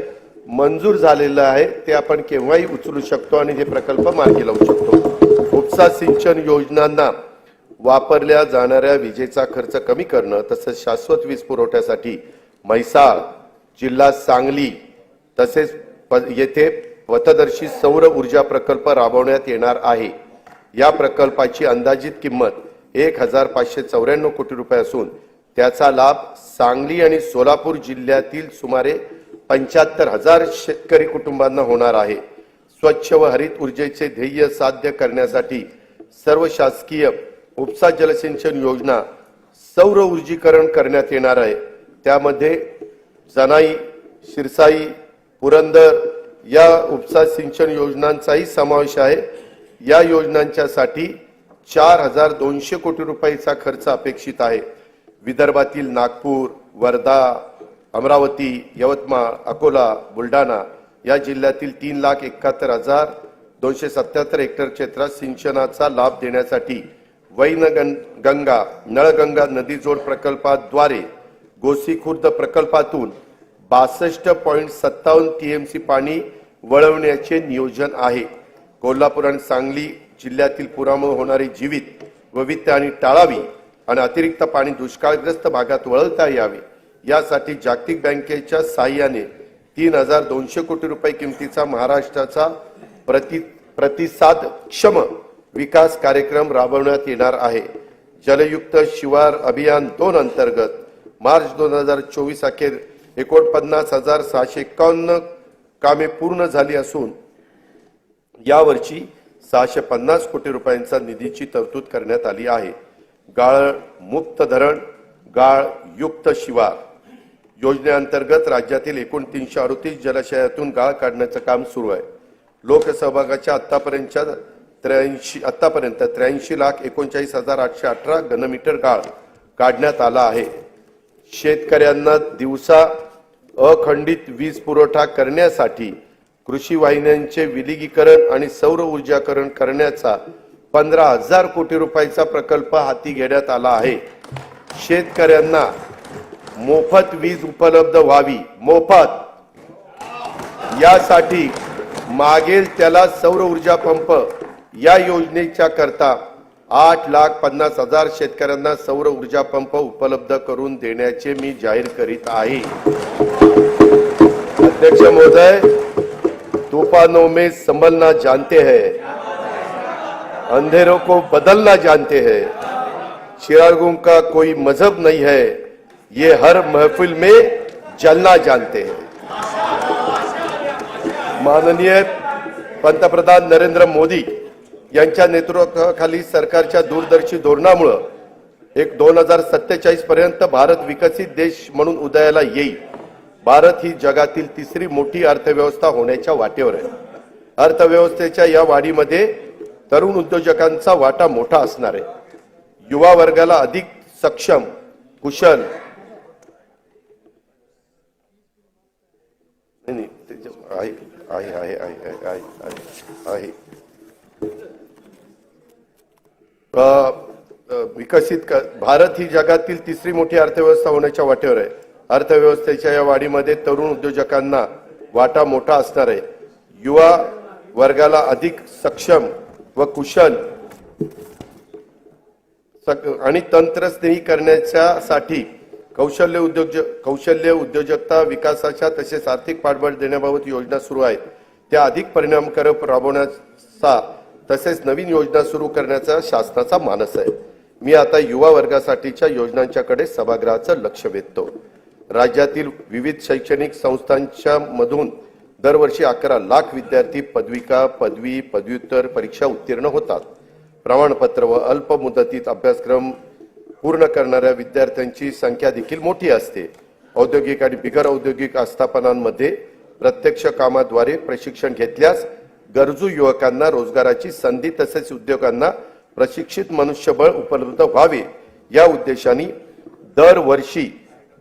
मंजूर झालेलं आहे। ते आपण केव्हाही उचलू शकतो आणि हे प्रकल्प मार्गी लावू शकतो। उपसा सिंचन योजनांना वापरल्या जाणाऱ्या विजेचा खर्च कमी करणं तसंच शाश्वत वीज पुरवठ्यासाठी म्हैसाळ जिल्हा सांगली तसेच येथे पथदर्शी सौर ऊर्जा प्रकल्प राबवण्यात येणार आहे। या प्रकल्पाची अंदाजित किंमत 1,594 कोटी रुपये असून त्याचा लाभ सांगली आणि सोलापूर जिल्ह्यातील सुमारे 75,000 शेतकरी कुटुंबांना होणार आहे। स्वच्छ व हरित ऊर्जेचे ध्येय साध्य करण्यासाठी सर्व शासकीय उपसा जलसिंचन योजना सौर ऊर्जीकरण करण्यात येणार आहे। त्यामध्ये जनाई, शिरसाई, पुरंदर या उपसा सिंचन योजनांचाही समावेश आहे। या योजनांच्यासाठी 4,200 कोटी रुपयाचा खर्च अपेक्षित आहे। विदर्भातील नागपूर, वर्धा, अमरावती, यवतमाळ, अकोला, बुलढाणा या जिल्ह्यातील 3,71,277 हेक्टर क्षेत्रात सिंचनाचा लाभ देण्यासाठी वैनगंगा नळगंगा नदी जोड प्रकल्पाद्वारे गोसी खुर्द प्रकल्पातून 62.57 टीएमसी पाणी वळवण्याचे नियोजन आहे। कोल्हापूर आणि सांगली जिल्ह्यातील पुरामुळे होणारी जीवित वैविध्य आणि टाळावी आणि अतिरिक्त पाणी दुष्काळग्रस्त भागात वळवता यावे यासाठी जागतिक बँकेच्या सहाय्याने 3,200 कोटी रुपये किमतीचा महाराष्ट्राचा प्रतिसादक्षम विकास कार्यक्रम राबवण्यात येणार आहे। जलयुक्त शिवार अभियान 2 अंतर्गत मार्च 2024 अखेर 49,651 कामे पूर्ण झाली असून यावर्षी 650 कोटी रुपयांचा निधीची तरतूद करण्यात आली आहे। गाळ मुक्त धरण, गाळ युक्त शिवार योजनेअंतर्गत राज्यातील एकूण 338 जलाशयातून गाळ काढण्याचं काम सुरू आहे। लोकसहभागाच्या आतापर्यंत 83,39,818 घनमीटर गाळ काढण्यात आला आहे। शेतकऱ्यांना दिवसा अखंडित वीज पुरवठा करण्यासाठी कृषी वाहिन्यांचे विलगीकरण आणि सौर ऊर्जाकरण करण्याचा 15,000 कोटी रुपयाचा प्रकल्प हाती घेण्यात आला आहे। शेतकऱ्यांना मोफत वीज उपलब्ध व्हावी, मोफत यासाठी मागेल त्याला सौर ऊर्जा पंप या योजनेच्या करता 8,50,000 शेतकऱ्यांना सौर ऊर्जा पंप उपलब्ध करून देण्याचे मी जाहीर करीत आहे। अध्यक्ष महोदय, तूफानों में संभलना जानते हैं, अंधेरों को बदलना जानते हैं, चिरागों का कोई मजहब नहीं है, ये हर महफिल में जलना जानते हैं। माननीय पंतप्रधान नरेंद्र मोदी यांच्या नेतृत्वाखाली सरकारच्या दूरदर्शी धोरणामुळे 2047 पर्यंत भारत विकसित देश म्हणून उदयाला येईल। भारत ही जगातील तिसरी मोठी अर्थव्यवस्था होण्याच्या वाटेवर आहे। अर्थव्यवस्थेच्या या वाढीमध्ये तरुण उद्योजकांचा वाटा मोठा असणार आहे। युवा वर्गाला अधिक सक्षम, कुशल भारत ही जगातील तिसरी मोठी अर्थव्यवस्था होण्याच्या वाटेवर आहे। अर्थव्यवस्थेच्या या वाढीमध्ये तरुण उद्योजकांना वाटा मोठा असणार आहे। युवा वर्गाला अधिक सक्षम व कुशल आणि तंत्रस्नेही करण्यासाठी कौशल्य उद्योजकता विकासाच्या तसेच आर्थिक पाठबळ देण्याबाबत योजना सुरू आहेत। त्या अधिक परिणामकारक राबवण्याचा तसेच नवीन योजना सुरू करण्याचा शासनाचा मानस आहे। मी आता युवा वर्गासाठीच्या योजनांच्याकडे सभागृहाचं लक्ष वेधतो। राज्यातील विविध शैक्षणिक संस्थांच्या मधून दरवर्षी 11 लाख विद्यार्थी पदविका, पदवी, पदव्युत्तर परीक्षा उत्तीर्ण होतात। प्रमाणपत्र व अल्प मुदतीत अभ्यासक्रम पूर्ण करणाऱ्या विद्यार्थ्यांची संख्या देखील मोठी असते। औद्योगिक आणि बिगर औद्योगिक आस्थापनांमध्ये प्रत्यक्ष कामाद्वारे प्रशिक्षण घेतल्यास गरजू युवकांना रोजगाराची संधी तसेच उद्योगांना प्रशिक्षित मनुष्यबळ उपलब्ध व्हावे या उद्देशाने दरवर्षी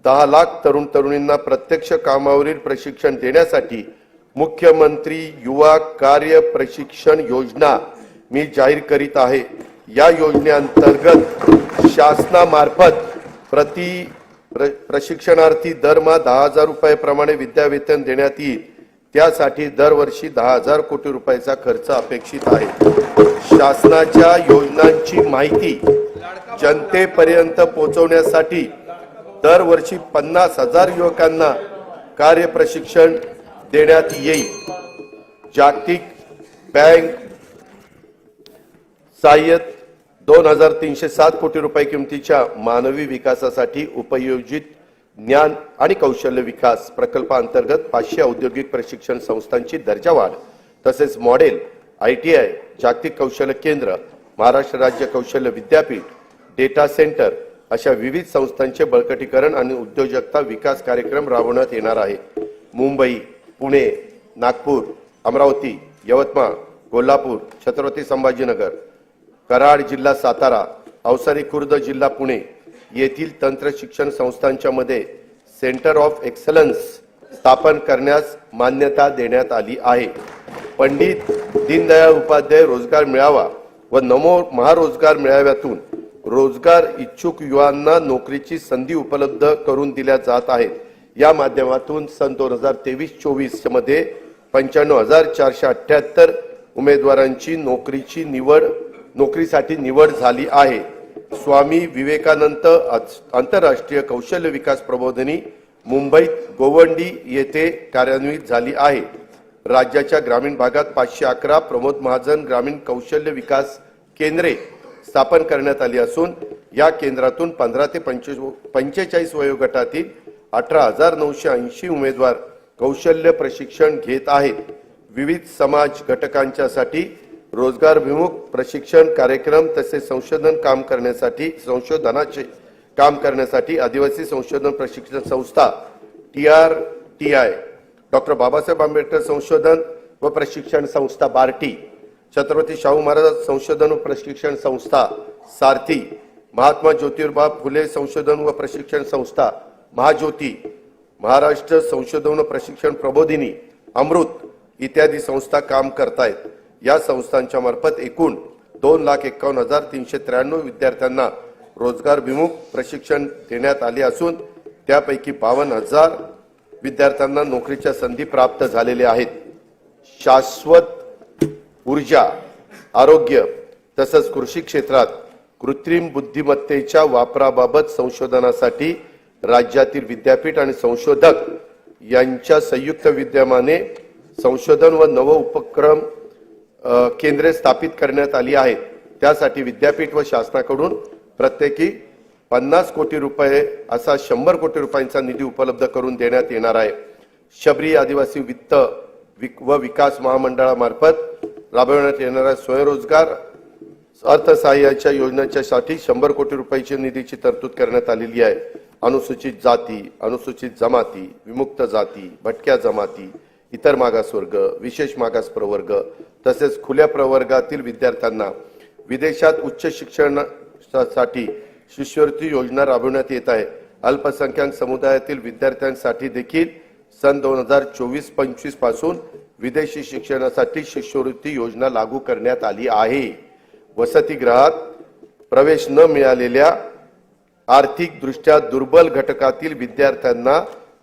10 लाख तरुण तरुणींना प्रत्यक्ष कामावरील प्रशिक्षण देण्यासाठी मुख्यमंत्री युवा कार्य प्रशिक्षण योजना मी जाहीर करीत आहे। या योजनेअंतर्गत शासनामार्फत प्रशिक्षणार्थी दरमहा 10,000 रुपये विद्यावेतन देण्यात येईल। त्यासाठी दरवर्षी 10,000 कोटी रुपयाचा खर्च अपेक्षित आहे। शासनाच्या योजनांची माहिती जनतेपर्यंत पोहोचवण्यासाठी दरवर्षी 50,000 युवकांना कार्य प्रशिक्षण देण्यात येईल। जागतिक बँक सहाय्यित 2,307 कोटी रुपये किमतीच्या मानवी विकासासाठी उपयोजित ज्ञान आणि कौशल्य विकास प्रकल्पाअंतर्गत 500 औद्योगिक प्रशिक्षण संस्थांची दर्जावाढ तसेच मॉडेल ITI जागतिक कौशल्य केंद्र महाराष्ट्र राज्य कौशल्य विद्यापीठ डेटा सेंटर अशा विविध संस्थांचे बळकटीकरण आणि उद्योजकता विकास कार्यक्रम राबवण्यात येणार आहे। मुंबई, पुणे, नागपूर, अमरावती, यवतमाळ, कोल्हापूर, छत्रपती संभाजीनगर, कराड जिल्हा सातारा, अवसारी खुर्द जिल्हा पुणे येथील तंत्र शिक्षण संस्थांच्या मध्ये सेंटर ऑफ एक्सलन्स स्थापन करण्यास मान्यता देण्यात आली आहे। पंडित दीनदयाळ उपाध्याय रोजगार मेळावा व नमो महारोजगार मेळाव्यातून रोजगार इच्छुक युवांना नोकरीची संधी उपलब्ध करून दिल्या जात आहेत। या माध्यमातून सन 2023-24 मध्ये 95,478 उमेदवारांची नोकरीसाठी निवड झाली आहे। स्वामी विवेकानंद आंतरराष्ट्रीय कौशल्य विकास प्रबोधिनी मुंबईत गोवंडी येथे कार्यान्वित झाली आहे। राज्याच्या ग्रामीण भागात 511 प्रमोद महाजन ग्रामीण कौशल्य विकास केंद्रे स्थापन करण्यात आली असून या केंद्रातून 15 ते 45 वयोगटातील 18,980 उमेदवार कौशल्य प्रशिक्षण घेत आहेत। विविध समाज घटकांच्यासाठी रोजगारभिमुख प्रशिक्षण कार्यक्रम तसेच संशोधनाचे काम करण्यासाठी आदिवासी संशोधन प्रशिक्षण संस्था TRTI, डॉक्टर बाबासाहेब आंबेडकर संशोधन व प्रशिक्षण संस्था बार्टी, छत्रपती शाहू महाराज संशोधन व प्रशिक्षण संस्था सारथी, महात्मा ज्योतिबा फुले संशोधन व प्रशिक्षण संस्था महाज्योती, महाराष्ट्र संशोधन व प्रशिक्षण प्रबोधिनी अमृत इत्यादी संस्था काम करतायत। या संस्थांच्या मार्फत एकूण 2,51,393 विद्यार्थ्यांना रोजगारभिमुख प्रशिक्षण देण्यात आले असून त्यापैकी 52,000 विद्यार्थ्यांना नोकरीच्या संधी प्राप्त झालेल्या आहेत। शाश्वत ऊर्जा, आरोग्य तसंच कृषी क्षेत्रात कृत्रिम बुद्धिमत्तेच्या वापराबाबत संशोधनासाठी राज्यातील विद्यापीठ आणि संशोधक यांच्या संयुक्त विद्यमाने संशोधन व नव उपक्रम केंद्रे स्थापित करण्यात आली आहेत। त्यासाठी विद्यापीठ व शासनाकडून प्रत्येकी 50 कोटी रुपये असा 100 कोटी रुपयांचा निधी उपलब्ध करून देण्यात येणार आहे। शबरी आदिवासी वित्त व विकास महामंडळामार्फत राबवण्यात येणाऱ्या स्वयंरोजगार अर्थसहाय्याच्या योजनेच्यासाठी 100 कोटी रुपयाची निधीची तरतूद करण्यात आलेली आहे। अनुसूचित जाती, अनुसूचित जमाती, विमुक्त जाती, भटक्या जमाती, इतर मागासवर्ग, विशेष मागास प्रवर्ग तसेच खुल्या प्रवर्गातील विद्यार्थ्यांना विदेशात उच्च शिक्षणासाठी शिष्यवृत्ती योजना राबवण्यात येत आहे। अल्पसंख्याक समुदायातील विद्यार्थ्यांसाठी देखील सन 2024-25 पासून विदेशी शिक्षणासाठी शिष्यवृत्ती योजना लागू करण्यात आली आहे। वसतिगृहात प्रवेश न मिळालेल्या आर्थिक दृष्ट्या दुर्बल घटकातील विद्यार्थ्यांना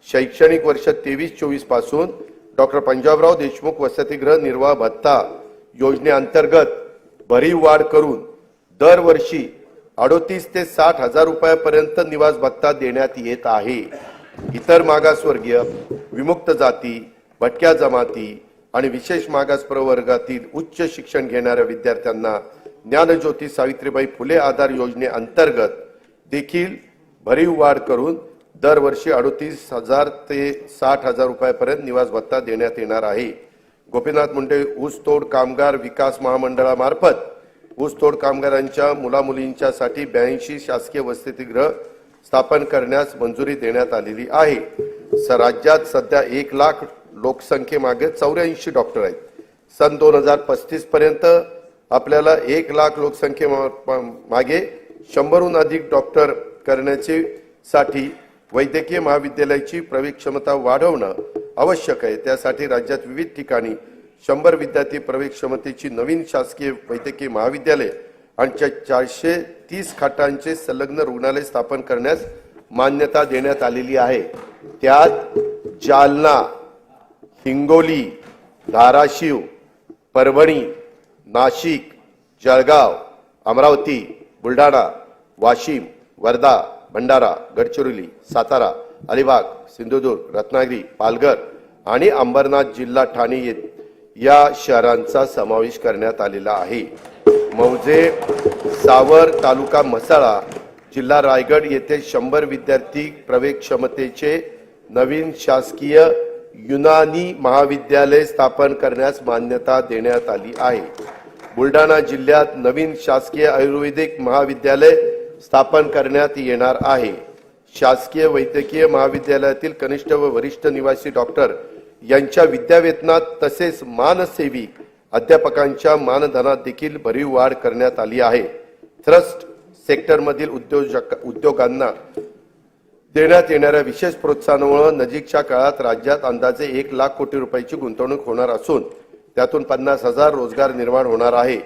शैक्षणिक वर्ष 23-24 पासून डॉक्टर पंजाबराव देशमुख वसतिगृह निर्वाह भत्ता योजनेअंतर्गत भरीव वाढ करून दरवर्षी 38 ते 60,000 रुपयापर्यंत निवास भत्ता देण्यात येत आहे। इतर मागासवर्गीय, विमुक्त जाती, भटक्या जमाती आणि विशेष मागास प्रवर्गातील उच्च शिक्षण घेणाऱ्या विद्यार्थ्यांना ज्ञानज्योती सावित्रीबाई फुले आधार योजनेअंतर्गत देखील भरीव वाढ करून दरवर्षी 38,000 ते 60,000 रुपयापर्यंत निवास भत्ता देण्यात येणार आहे। गोपीनाथ मुंडे ऊसतोड कामगार विकास महामंडळामार्फत ऊसतोड कामगारांच्या मुलामुलींच्यासाठी 82 शासकीय वसतिगृह स्थापन करण्यास मंजुरी देण्यात आलेली आहे। राज्यात सध्या 1 लाख लोकसंख्येमागे 84 डॉक्टर आहेत। सन 2035 पर्यंत आपल्याला 1 लाख लोकसंख्येमागे 100हून अधिक डॉक्टर करण्याचे साठी वैद्यकीय महाविद्यालयाची प्रवेश क्षमता वाढवणं आवश्यक आहे। त्यासाठी राज्यात विविध ठिकाणी 100 विद्यार्थी प्रवेश क्षमतेची नवीन शासकीय वैद्यकीय महाविद्यालय आणि 430 खाटांचे संलग्न रुग्णालय स्थापन करण्यास मान्यता देण्यात आलेली आहे। त्यात जालना, हिंगोली, धाराशिव, परभणी, नाशिक, जळगाव, अमरावती, बुलढाणा, वाशिम, वर्धा, भंडारा, गडचिरोली, सातारा, अलिबाग, सिंधुदुर्ग, रत्नागिरी, पालघर आणि अंबरनाथ जिल्हा ठाणे या शहरांचा समावेश करण्यात आलेला आहे। मौजे, सावर, तालुका म्हसळा, जिल्हा रायगड येथे 100 विद्यार्थी प्रवेश क्षमतेचे नवीन शासकीय युनानी महाविद्यालय स्थापन करण्यास मान्यता देण्यात आली आहे। बुलढाणा जिल्ह्यात नवीन शासकीय आयुर्वेदिक महाविद्यालय स्थापन करण्यात येणार आहे। शासकीय वैद्यकीय महाविद्यालयातील कनिष्ठ व वरिष्ठ निवासी डॉक्टर यांच्या विद्यावेतनात तसेच मानसेवी अध्यापकांच्या मानधनात देखील भरीव वाढ करण्यात आली आहे। ट्रस्ट सेक्टरमधील उद्योगांना देण्यात येणाऱ्या विशेष प्रोत्साहनामुळे नजीकच्या काळात राज्यात अंदाजे 1 लाख कोटी रुपयाची गुंतवणूक होणार असून त्यातून 50,000 रोजगार निर्माण होणार आहे।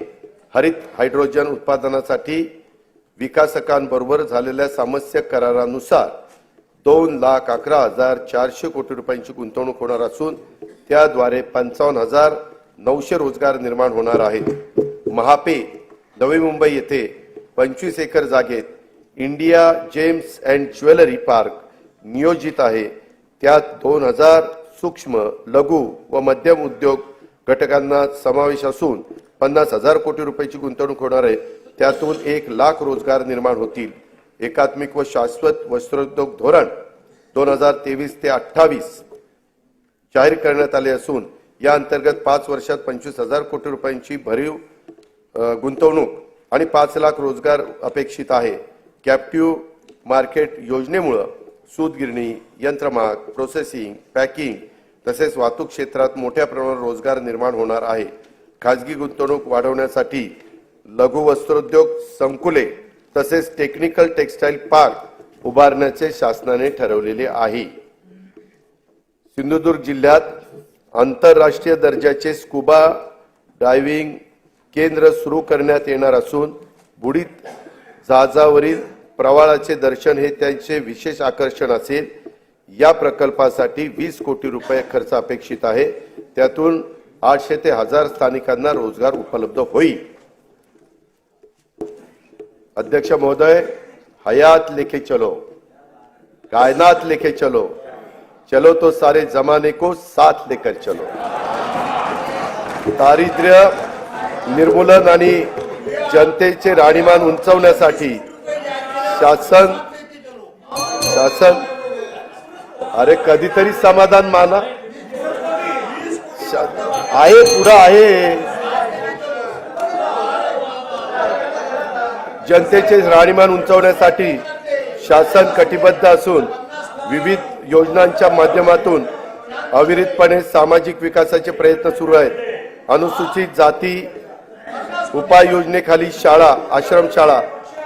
हरित हायड्रोजन उत्पादनासाठी विकासकांबरोबर झालेल्या सामंजस्य करारानुसार 2,11,400 कोटी रुपयांची गुंतवणूक होणार असून त्याद्वारे 55,900 रोजगार निर्माण होणार आहेत। महापे नवी मुंबई येथे 25 एकर जागेत India gems and jewellery park नियोजित आहे। त्यात 2,000 सूक्ष्म, लघु व मध्यम उद्योग घटकांना समावेश असून 50,000 कोटी रुपयाची गुंतवणूक होणार आहे। त्यातून 1 लाख रोजगार निर्माण होतील। एकात्मिक व शाश्वत वस्त्रोद्योग धोरण 2023 ते 28 जाहीर करण्यात आले असून या अंतर्गत 5 वर्षात 25,000 कोटी रुपयांची भरीव गुंतवणूक आणि 5 लाख रोजगार अपेक्षित आहे। कॅप्टिव्ह मार्केट योजनेमुळे सूतगिरणी, यंत्रमाग, प्रोसेसिंग, पॅकिंग तसेच वाहतूक क्षेत्रात मोठ्या प्रमाणात रोजगार निर्माण होणार आहे। खाजगी गुंतवणूक वाढवण्यासाठी लघु वस्त्रोद्योग संकुले तसेच टेक्निकल टेक्सटाईल पार्क उभारण्याचे शासनाने ठरवलेले आहे। सिंधुदुर्ग जिल्ह्यात आंतरराष्ट्रीय दर्जाचे स्कुबा डायव्हिंग केंद्र सुरू करण्यात येणार असून बुडीत जहाजावरील प्रवाळाचे दर्शन हे त्यांचे विशेष आकर्षण असेल। या प्रकल्पासाठी 20 कोटी रुपये खर्च अपेक्षित आहे। त्यातून 800 ते 1000 स्थानिकांना रोजगार उपलब्ध होईल। अध्यक्ष महोदय, हयात लेके चलो, कायनात लेके चलो, चलो तो सारे जमाने को साथ लेकर चलो। दारिद्र्य निर्मूलन आणि जनतेचे राहणीमान उंचावण्यासाठी शासन अरे कधीतरी समाधान माना। आहे पुढे आहे, जनतेचे राहणीमान उंचावण्यासाठी शासन कटिबद्ध असून विविध योजनांच्या माध्यमातून अविरतपणे सामाजिक विकासाचे प्रयत्न सुरू आहेत। अनुसूचित जाती उपाययोजनेखाली शाळा, आश्रमशाळा,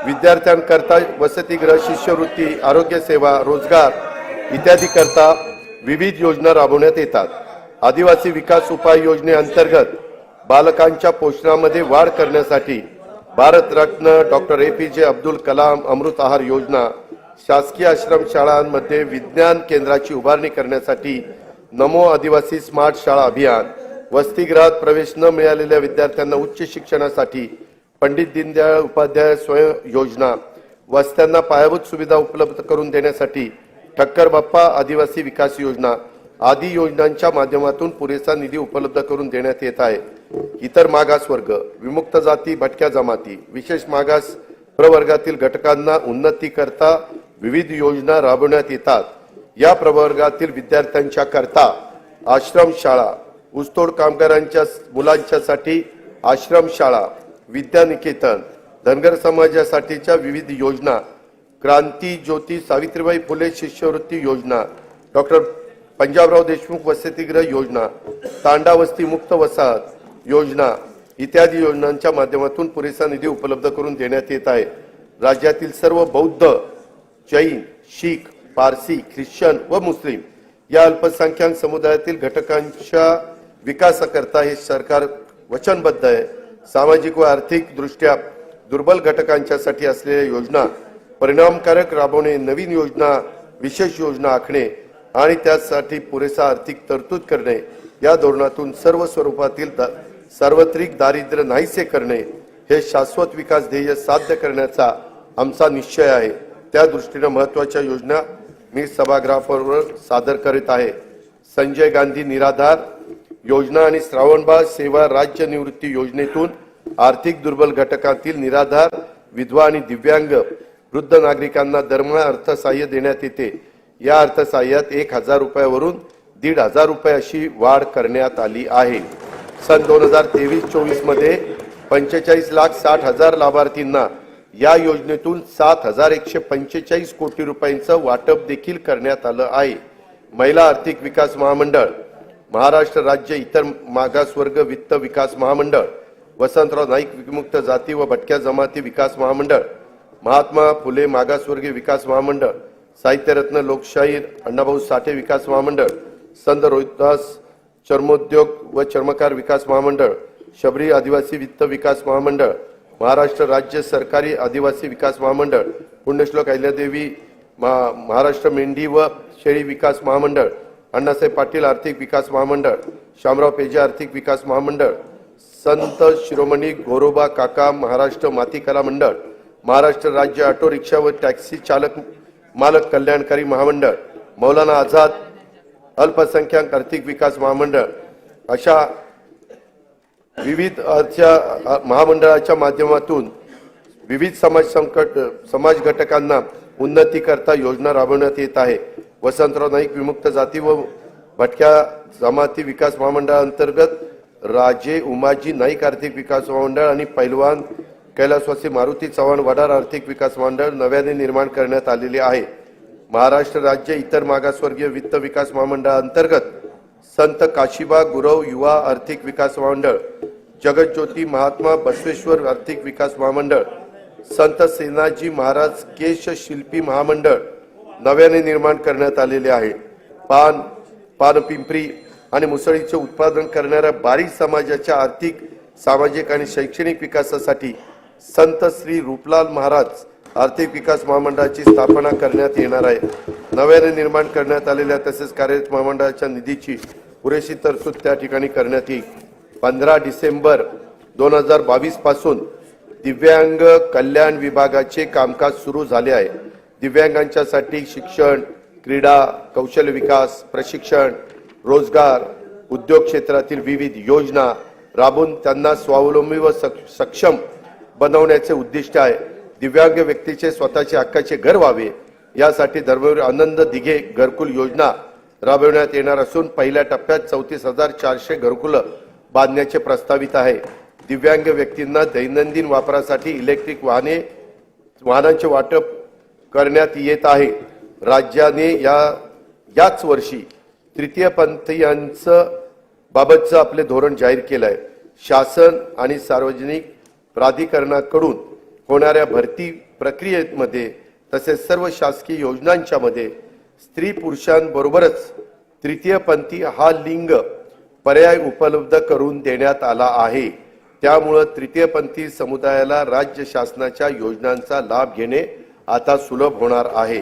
विद्यार्थ्यांकरता वसतिगृह, शिष्यवृत्ती, आरोग्य सेवा, रोजगार इत्यादी करता विविध योजना राबवण्यात येतात। आदिवासी विकास उपाय योजनेअंतर्गत बालकांच्या पोषणामध्ये वाढ करण्यासाठी भारतरत्न डॉक्टर APJ अब्दुल कलाम अमृत आहार योजना, शासकीय आश्रमशाळांमध्ये विज्ञान केंद्राची उभारणी करण्यासाठी नमो आदिवासी स्मार्ट शाळा अभियान, वसतिगृहात प्रवेश न मिळालेल्या विद्यार्थ्यांना उच्च शिक्षणासाठी पंडित दीनदयाळ उपाध्याय स्वयं योजना, वस्त्यांना पायाभूत सुविधा उपलब्ध करून देण्यासाठी ठक्कर बाप्पा आदिवासी विकास योजना आदी योजनांच्या माध्यमातून पुरेसा निधी उपलब्ध करून देण्यात येत आहे। इतर मागासवर्ग, विमुक्त जाती, भटक्या जमाती, विशेष मागास प्रवर्गातील घटकांना उन्नती करता विविध योजना राबवण्यात येतात। या प्रवर्गातील विद्यार्थ्यांच्या करता आश्रमशाळा, ऊसतोड कामगारांच्या मुलांच्यासाठी आश्रमशाळा, विद्यानिकेतन, धनगर समाजासाठीच्या विविध योजना, क्रांती ज्योती सावित्रीबाई फुले शिष्यवृत्ती योजना, डॉक्टर पंजाबराव देशमुख वसतिगृह योजना, तांडा वस्ती मुक्त वसाहत योजना इत्यादी योजनांच्या माध्यमातून पुरेसा निधी उपलब्ध करून देण्यात येत आहे। राज्यातील सर्व बौद्ध, जैन, शीख, पारसी, ख्रिश्चन व मुस्लिम या अल्पसंख्याक समुदायातील घटकांच्या विकासाकरता हे सरकार वचनबद्ध आहे। सामाजिक व आर्थिक दृष्ट्या दुर्बल घटकांच्यासाठी असलेल्या योजना परिणामकारक राबवणे, नवीन योजना, विशेष योजना आखणे आणि त्यासाठी पुरेसा आर्थिक तरतूद करणे या धोरणातून सर्व स्वरूपातील सार्वत्रिक दारिद्र्य नाहीसे करणे हे शाश्वत विकास ध्येय साध्य करण्याचा आमचा निश्चय आहे। त्या दृष्टीने महत्त्वाच्या योजना मी सभागृहावर सादर करीत आहे। संजय गांधी निराधार योजना आणि श्रावणबाळ सेवा राज्य निवृत्ती योजनेतून आर्थिक दुर्बल घटकातील निराधार, विधवा आणि दिव्यांग वृद्ध नागरिकांना दरमहा अर्थसहाय्य देण्यात येते। या अर्थसहाय्यात 1000 रुपयावरून 1500 रुपये अशी वाढ करण्यात आली आहे। सन 2023-24 मध्ये 45,60,000 लाभार्थींना या योजनेतून 7,145 कोटी रुपयांचं वाटप देखील करण्यात आलं आहे। महिला आर्थिक विकास महामंडळ, महाराष्ट्र राज्य इतर मागासवर्ग वित्त विकास महामंडळ, वसंतराव नाईक विमुक्त जाती व भटक्या जमाती विकास महामंडळ, महात्मा फुले मागासवर्गीय विकास महामंडळ, साहित्यरत्न लोकशाहीर अण्णाभाऊ साठे विकास महामंडळ, संत रोहिदास चर्मोद्योग व चर्मकार विकास महामंडळ, शबरी आदिवासी वित्त विकास महामंडळ, महाराष्ट्र राज्य सरकारी आदिवासी विकास महामंडळ, पुण्यश्लोक अहिल्यादेवी महाराष्ट्र मेंढी व शेळी विकास महामंडळ, अण्णासाहेब पाटील आर्थिक विकास महामंडळ, शामराव पेजे आर्थिक विकास महामंडळ, संत शिरोमणी गोरोबा काका महाराष्ट्र माती कला मंडळ, महाराष्ट्र राज्य ऑटो रिक्षा व टॅक्सी चालक मालक कल्याणकारी महामंडळ, मौलाना आझाद अल्पसंख्याक आर्थिक विकास महामंडळ अशा विविध महामंडळाच्या माध्यमातून विविध समाज घटकांना उन्नती करता योजना राबवण्यात येत आहे। वसंतराव नाईक विमुक्त जाती व भटक्या जमाती विकास महामंडळाअंतर्गत राजे उमाजी नाईक आर्थिक विकास महामंडळ आणि पैलवान कैलासवासी मारुती चव्हाण वडार आर्थिक विकास महामंडळ नव्याने निर्माण करण्यात आलेले आहे। महाराष्ट्र राज्य इतर मागासवर्गीय वित्त विकास महामंडळाअंतर्गत संत काशीबा गुरव युवा आर्थिक विकास महामंडळ, जगज्योती महात्मा बसवेश्वर आर्थिक विकास महामंडळ, संत सेनाजी महाराज केश शिल्पी महामंडळ नव्याने निर्माण करण्यात आलेले आहे। पानपिंपरी आणि मुसळीचे उत्पादन करणाऱ्या बारी समाजाच्या आर्थिक, सामाजिक आणि शैक्षणिक विकासासाठी संत श्री रूपलाल महाराज आर्थिक विकास महामंडळाची स्थापना करण्यात येणार आहे। नव्याने निर्माण करण्यात आलेल्या तसेच कार्यरत महामंडळाच्या निधीची पुरेशी तरतूद त्या ठिकाणी करण्यात येईल। 15 डिसेंबर 2022 पासून दिव्यांग कल्याण विभागाचे कामकाज सुरू झाले आहे। दिव्यांगांच्यासाठी शिक्षण, क्रीडा, कौशल्य विकास, प्रशिक्षण, रोजगार, उद्योग क्षेत्रातील विविध योजना राबवून त्यांना स्वावलंबी व सक्षम बनवण्याचे उद्दिष्ट आहे। दिव्यांग व्यक्तीचे स्वतःचे हक्काचे घर व्हावे यासाठी धर्मवीर आनंद दिघे घरकुल योजना राबवण्यात येणार असून पहिल्या टप्प्यात 34,400 घरकुलं बांधण्याचे प्रस्तावित आहे। दिव्यांग व्यक्तींना दैनंदिन वापरासाठी इलेक्ट्रिक वाहनांचे वाटप करण्यात येत आहे। राज्याने याच वर्षी तृतीयपंथीयांचं बाबतचं आपले धोरण जाहीर केलं आहे। शासन आणि सार्वजनिक प्राधिकरणाकडून होणाऱ्या भरती प्रक्रियेमध्ये तसेच सर्व शासकीय योजनांच्या मध्ये स्त्री पुरुषांबरोबरच तृतीयपंथी हा लिंग पर्याय उपलब्ध करून देण्यात आला आहे। त्यामुळे तृतीयपंथी समुदायाला राज्य शासनाच्या योजनांचा लाभ घेणे आता सुलभ होणार आहे।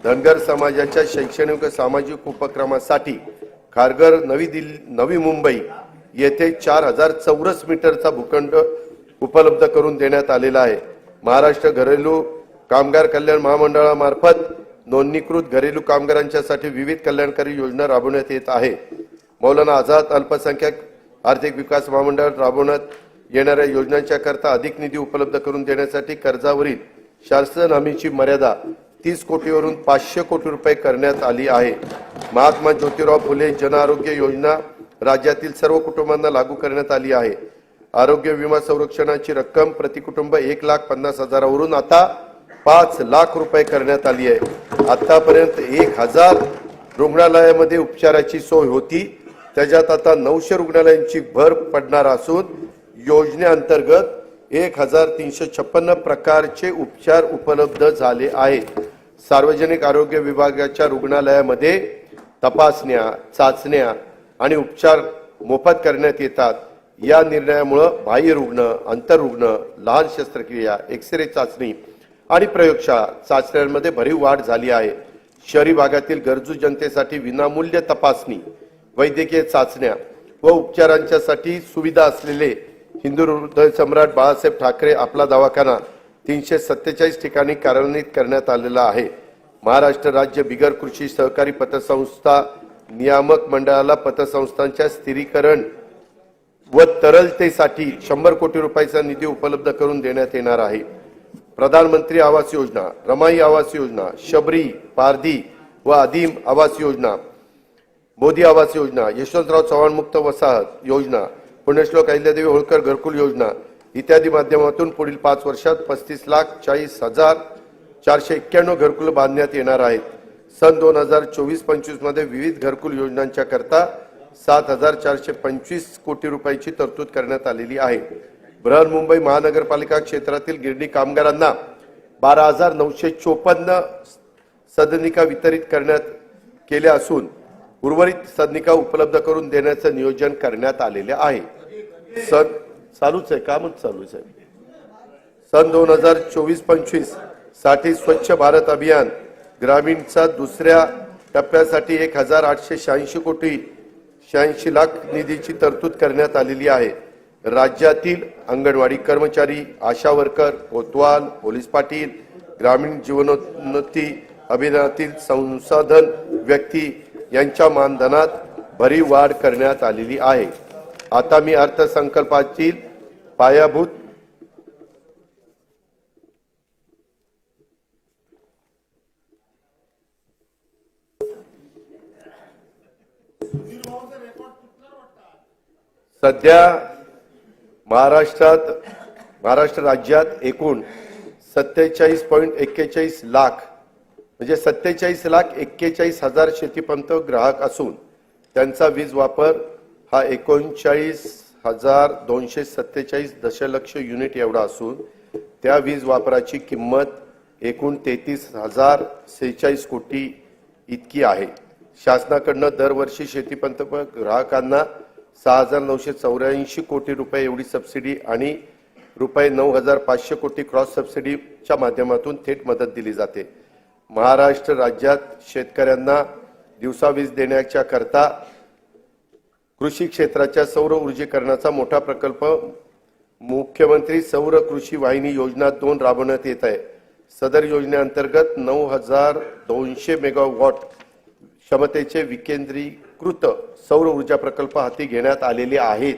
धनगर समाजाच्या शैक्षणिक व सामाजिक उपक्रमासाठी खारघर नवी मुंबई येथे 4000 चौरस मीटरचा भूखंड उपलब्ध करून देण्यात आलेला आहे। महाराष्ट्र घरेलू कामगार कल्याण महामंडळामार्फत नोंदणीकृत घरेलू कामगारांच्यासाठी विविध कल्याणकारी योजना राबवण्यात येत आहे। मौलाना आझाद अल्पसंख्याक आर्थिक विकास महामंडळ राबवण्यात येणाऱ्या योजनांच्या करता अधिक निधी उपलब्ध करून देण्यासाठी कर्जावरील शासन हमीची मर्यादा 30 कोटीवरून 500 कोटी रुपये करण्यात आली आहे। महात्मा ज्योतिराव फुले जन आरोग्य योजना राज्यातील सर्व कुटुंबांना लागू करण्यात आली आहे। आरोग्य विमा संरक्षणाची रक्कम प्रति कुटुंब 1,50,000 वरून आता 5 लाख रुपये करण्यात आली आहे। आतापर्यंत 1000 रुग्णालयामध्ये उपचाराची सोय होती, त्याच्यात आता 900 रुग्णालयांची भर पडणार असून योजनेअंतर्गत 1356 प्रकारचे उपचार उपलब्ध झाले आहेत। सार्वजनिक आरोग्य विभागाच्या रुग्णालयामध्ये तपासण्या, चाचण्या आणि उपचार मोफत करण्यात येतात। या निर्णयामुळे बाह्य रुग्ण, आंतररुग्ण, लहान शस्त्रक्रिया, एक्स-रे चाचणी आणि प्रयोगशाळा चाचण्यांमध्ये भरीव वाढ झाली आहे। शहरी भागातील गरजू जनतेसाठी विनामूल्य तपासणी, वैद्यकीय चाचण्या व उपचारांच्यासाठी सुविधा असलेले हिंदू हृदय सम्राट बाळासाहेब ठाकरे आपला दवाखाना 347 ठिकाणी कार्यान्वित करण्यात आलेला आहे। महाराष्ट्र राज्य बिगर कृषी सहकारी पतसंस्था नियामक मंडळाला पतसंस्थांच्या स्थिरीकरण व तरलतेसाठी 100 कोटी रुपयांचा निधी उपलब्ध करून देण्यात येणार आहे। प्रधानमंत्री आवास योजना, रमाई आवास योजना, शबरी, पारधी व आदिम आवास योजना, मोदी आवास योजना, यशवंतराव चव्हाण मुक्त वसाहत योजना, पुण्यश्लोक अहिल्यादेवी होळकर घरकुल योजना इत्यादी माध्यमातून पुढील 5 वर्षात 35,40,491 घरकुल बांधण्यात येणार आहेत। सन 2024-25 मध्ये विविध घरकुल योजनांच्या करता 7,425 कोटी रुपयांची तरतूद करण्यात आलेली आहे। बृहन्मुंबई महानगरपालिका क्षेत्रातील गिरणी कामगारांना 12,954 सदनिका वितरित करण्यात केल्या असून उर्वरित सदनिका उपलब्ध करून देण्याचे नियोजन करण्यात आलेले आहे। चालूच आहे, कामच चालूच आहे। सन 2024-25 साठी स्वच्छ भारत अभियान ग्रामीणचा दुसऱ्या टप्प्यासाठी 1,886 कोटी 86 लाख निधीची तरतूद करण्यात आलेली आहे। राज्यातील अंगणवाडी कर्मचारी, आशा वर्कर, कोतवाल, पोलीस पाटील, ग्रामीण जीवनोन्नती अभियानातील संसाधन व्यक्ती यांच्या मानधनात भरीव वाढ करण्यात आलेली आहे। आता मी अर्थसंकल्पातील पायाभूत सध्या महाराष्ट्र राज्यात एकूण 47.41 लाख म्हणजे 47,41,000 शेतीपंप ग्राहक असून त्यांचा वीज वापर हा 39,247 दशलक्ष युनिट एवढा असून त्या वीज वापराची किंमत एकूण 33,046 कोटी इतकी आहे। शासनाकडून दरवर्षी शेतीपंप ग्राहकांना 6,984 कोटी रुपये एवढी सबसिडी आणि रुपये 9,500 कोटी क्रॉस सबसिडीच्या माध्यमातून थेट मदत दिली जाते। महाराष्ट्र राज्यात शेतकऱ्यांना दिवसा वीज देण्याच्या करता कृषी क्षेत्राच्या सौर ऊर्जीकरणाचा मोठा प्रकल्प मुख्यमंत्री सौर कृषी वाहिनी योजना 2 राबवण्यात येत आहे। सदर योजनेअंतर्गत 9,200 मेगावॉट क्षमतेचे विकेंद्रीकृत सौर ऊर्जा प्रकल्प हाती घेण्यात आलेले आहेत।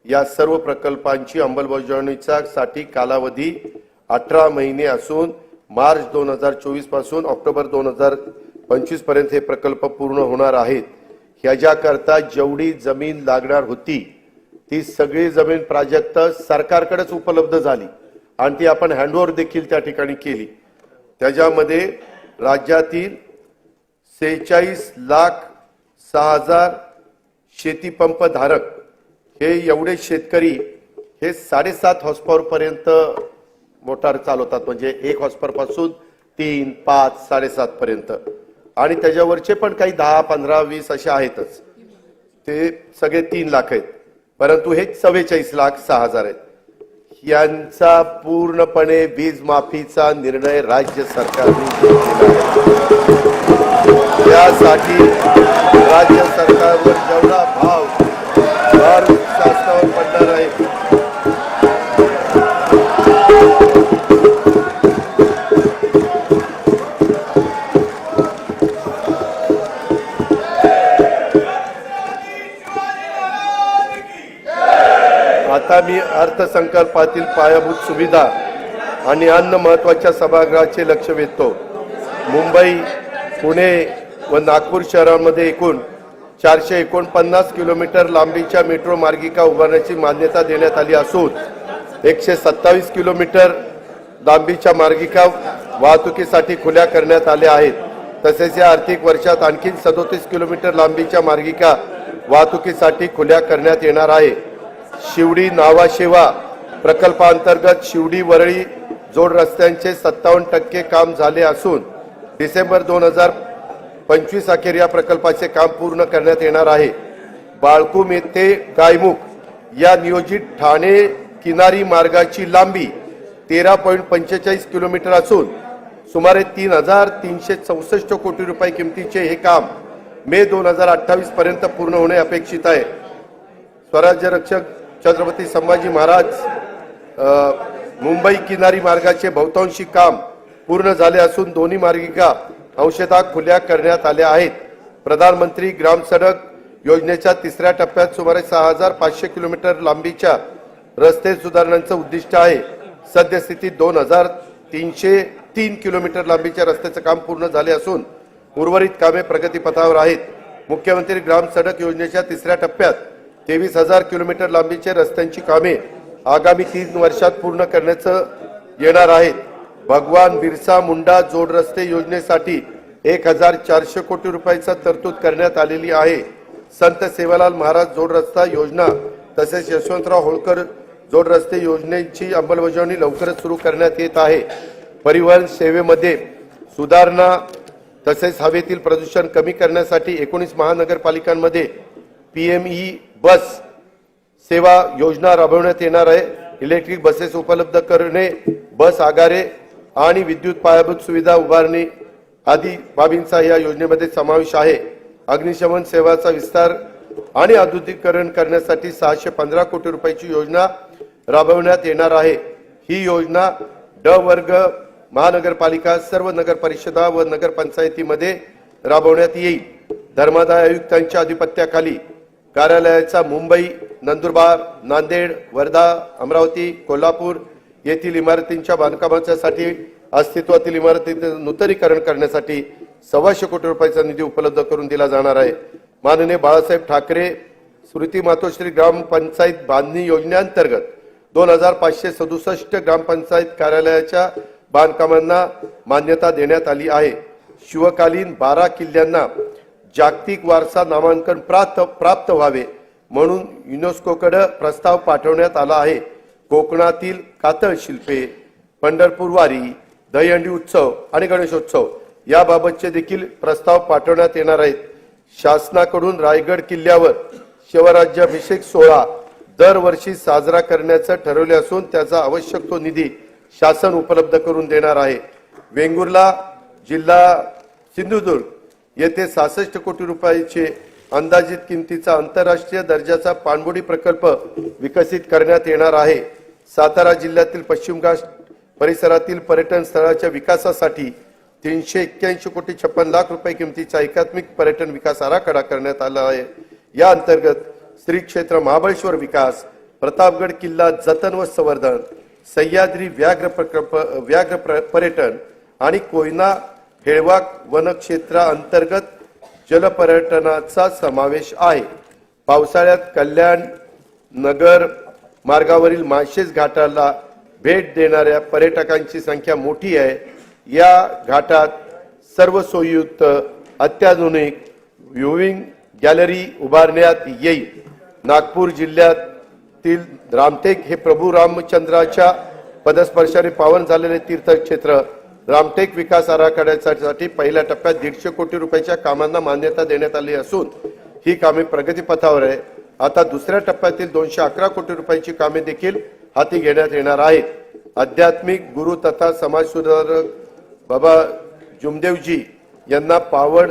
या सर्व प्रकल्पांची अंमलबजावणीचा साठी कालावधी 18 महिने असून मार्च 2024 पासून ऑक्टोबर 2025 पर्यंत हे प्रकल्प पूर्ण होणार आहेत। ह्याच्याकरता जेवढी जमीन लागणार होती ती सगळी जमीन प्राजक्त सरकारकडेच उपलब्ध झाली आणि ती आपण हँडओव्हर देखील त्या ठिकाणी केली। त्याच्यामध्ये राज्यातील 46,06,000 शेतीपंप धारक हे एवढे शेतकरी हे 7.5 हॉर्सपॉवर पर्यंत मोटार चालवतात, म्हणजे 1 हॉर्सपॉवर पासून 3, 5, 7.5 पर्यंत आणि त्याच्यावरचे पण काही 10, 15, 20 असे आहेतच। ते सगळे 3 लाख आहेत, परंतु हे 44,06,000 आहेत। यांचा पूर्णपणे वीज माफीचा निर्णय राज्य सरकारने घेतलेला आहे। यासाठी राज्य सरकारवर जेवढा भार शासनावर पडणार आहे आता मी अर्थसंकल्पातील पायाभूत सुविधा आणि अन्य महत्त्वाच्या सभागृहाचे लक्ष वेधतो। मुंबई, पुणे व नागपूर शहरांमध्ये एकूण 449 किलोमीटर लांबीच्या मेट्रो मार्गिका उभारण्याची मान्यता देण्यात आली असून 127 किलोमीटर लांबीच्या मार्गिका वाहतुकीसाठी खुल्या करण्यात आल्या आहेत। तसेच या आर्थिक वर्षात आणखी 37 किलोमीटर लांबीच्या मार्गिका वाहतुकीसाठी खुल्या करण्यात येणार आहे। शिवडी नावाशेवा प्रकल्पांतर्गत शिवडी वरळी जोड रस्त्यांचे 57% काम झाले असून डिसेंबर 2025 अखेर या प्रकल्पाचे काम पूर्ण करण्यात येणार आहे. बाळकुम येथे गायमुख या नियोजित ठाणे किनारी मार्गाची लांबी 13.45 किलोमीटर असून सुमारे 3,364 कोटी रुपये किमतीचे हे काम मे 2028 पर्यंत पूर्ण होणे अपेक्षित आहे. स्वराज्य रक्षक छत्रपती संभाजी महाराज मुंबई किनारी मार्गाचे बहुतांशी काम पूर्ण झाले असून दोन्ही मार्गिका अंशतः खुल्या करण्यात आल्या आहेत. प्रधानमंत्री ग्राम सडक योजनेच्या तिसऱ्या टप्प्यात सुमारे 6,500 किलोमीटर लांबीच्या रस्ते सुधारणांचं उद्दिष्ट आहे. सद्यस्थितीत 2,303 किलोमीटर लांबीच्या रस्त्याचं काम पूर्ण झाले असून उर्वरित कामे प्रगतीपथावर आहेत. मुख्यमंत्री ग्राम सडक योजनेच्या तिसऱ्या टप्प्यात 23,000 किलोमीटर लांबीच्या रस्त्यांची कामे आगामी 3 वर्षात पूर्ण करण्यात येणार आहेत. भगवान बिरसा मुंडा जोड रस्ते योजनेसाठी 1,400 कोटी रुपयाचा तरतूद करण्यात आलेली आहे. संत सेवालाल महाराज जोड रस्ता योजना तसेच यशवंतराव होळकर जोड रस्ते योजनेची अंमलबजावणी लवकरच सुरू करण्यात येत आहे. परिवहन सेवेमध्ये सुधारणा तसेच हवेतील प्रदूषण कमी करण्यासाठी 19 महानगरपालिकांमध्ये पीएमई बस सेवा योजना राबवण्यात येणार आहे. इलेक्ट्रिक बसेस उपलब्ध करणे, बस आगारे आणि विद्युत पायाभूत सुविधा उभारणी आदी बाबींचा या योजनेमध्ये समावेश आहे. अग्निशमन सेवाचा विस्तार आणि आधुनिकीकरण करण्यासाठी 615 कोटी रुपयाची योजना राबवण्यात येणार आहे. ही योजना ड वर्ग महानगरपालिका, सर्व नगर परिषदा व नगरपंचायतीमध्ये राबवण्यात येईल. धर्मादाय आयुक्तांच्या अधिपत्याखाली कार्यालयाचा मुंबई, नंदुरबार, नांदेड, वर्धा, अमरावती, कोल्हापूर येथील इमारतींच्या बांधकामासाठी अस्तित्वातील इमारतींचे नूतनीकरण करण्यासाठी 1,200 कोटी रुपयाचा निधी उपलब्ध करून दिला जाणार आहे. माननीय बाळासाहेब ठाकरे स्मृती मातोश्री ग्रामपंचायत बांधणी योजनेअंतर्गत 2,567 ग्रामपंचायत कार्यालयाच्या बांधकामांना मान्यता देण्यात आली आहे. शिवकालीन 12 किल्ल्यांना जागतिक वारसा नामांकन प्राप्त व्हावे म्हणून युनेस्कोकडे प्रस्ताव पाठवण्यात आला आहे. कोकणातील कातळ शिल्पे, पंढरपूर वारी, दहीहंडी उत्सव आणि गणेशोत्सव याबाबतचे देखील प्रस्ताव पाठवण्यात येणार आहेत. शासनाकडून रायगड किल्ल्यावर शिवराज्याभिषेक सोहळा दरवर्षी साजरा करण्याचं ठरवले असून त्याचा आवश्यक तो निधी शासन उपलब्ध करून देणार आहे. वेंगुर्ला जिल्हा सिंधुदुर्ग येथे 66 कोटी रुपयाचे अंदाजित किमतीचा आंतरराष्ट्रीय दर्जाचा पाणबुडी प्रकल्प विकसित करण्यात येणार आहे. सातारा जिल्ह्यातील पश्चिम घाट परिसरातील पर्यटन स्थळाच्या विकासासाठी 381 कोटी 56 लाख रुपये किमतीचा एकात्मिक पर्यटन विकास आराखडा करण्यात आला आहे. या अंतर्गत श्री क्षेत्र महाबळेश्वर विकास, प्रतापगड किल्ला जतन व संवर्धन, सह्याद्री व्याघ्र पर्यटन आणि कोयना हेळवाक वनक्षेत्राअंतर्गत जलपर्यटनाचा समावेश आहे. पावसाळ्यात कल्याण नगर मार्गावरील माळशेज घाटाला भेट देणाऱ्या पर्यटकांची संख्या मोठी आहे. या घाटात सर्व सोयीयुक्त अत्याधुनिक व्ह्यूइंग गॅलरी उभारण्यात येईल. नागपूर जिल्ह्यातील रामटेक हे प्रभू रामचंद्राच्या पदस्पर्शाने पावन झालेले तीर्थक्षेत्र रामटेक विकास आराखड्यासाठी पहिल्या टप्प्यात 150 कोटी रुपयाच्या कामांना मान्यता देण्यात आली असून ही कामे प्रगतीपथावर आहे. आता दुसऱ्या टप्प्यातील 211 कोटी रुपयाची कामे देखील हाती घेण्यात येणार आहेत. आध्यात्मिक गुरु तथा समाज सुधारक बाबा जुमदेवजी यांना पावड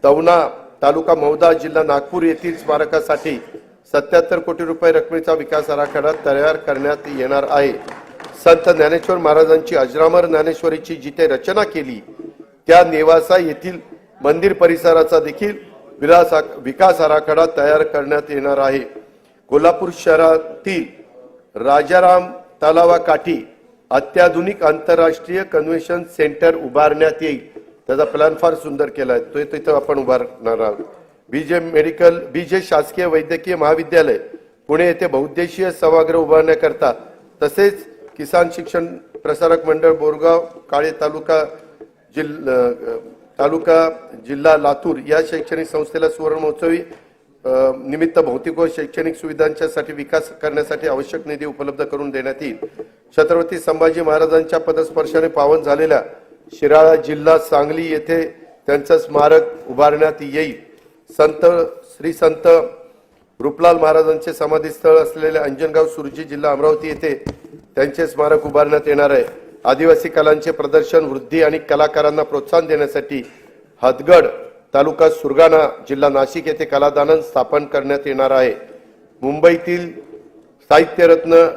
दवना तालुका मौदा जिल्हा नागपूर येथील स्मारकासाठी 77 कोटी रुपये रकमेचा विकास आराखडा तयार करण्यात येणार आहे. संत ज्ञानेश्वर महाराजांची अजरामर ज्ञानेश्वरीची जिथे रचना केली त्या नेवासा येथील मंदिर परिसराचा देखील विकास आराखडा तयार करण्यात येणार आहे. कोल्हापूर शहरातील राजाराम तलावाकाठी अत्याधुनिक आंतरराष्ट्रीय कन्व्हेन्शन सेंटर उभारण्यात येईल. त्याचा प्लॅन फार सुंदर केला आहे, तो तिथं आपण उभारणार आहोत. बीजे शासकीय वैद्यकीय महाविद्यालय पुणे येथे बहुउद्देशीय सभागृह उभारण्याकरता तसेच किसान शिक्षण प्रसारक मंडळ बोरगाव काळे तालुका जिल्हा लातूर या शैक्षणिक संस्थेला सुवर्ण महोत्सवी निमित्त भौतिक व शैक्षणिक सुविधांच्यासाठी विकास करण्यासाठी आवश्यक निधी उपलब्ध करून देण्यात येईल. छत्रपती संभाजी महाराजांच्या पदस्पर्शाने पावन झालेल्या शिराळा जिल्हा सांगली येथे त्यांचं स्मारक उभारण्यात येईल। श्री संत रूपलाल महाराजांचे समाधीस्थळ असलेले अंजनगाव सुरजी जिल्हा अमरावती येथे त्यांचे स्मारक उभारण्यात येणार आहे। आदिवासी कलांचे प्रदर्शन वृद्धी आणि कलाकारांना प्रोत्साहन देण्यासाठी हदगड तालुका सुरगाणा जिल्हा नाशिक येथे कलादालन स्थापन करण्यात येणार आहे। मुंबईतील साहित्यरत्न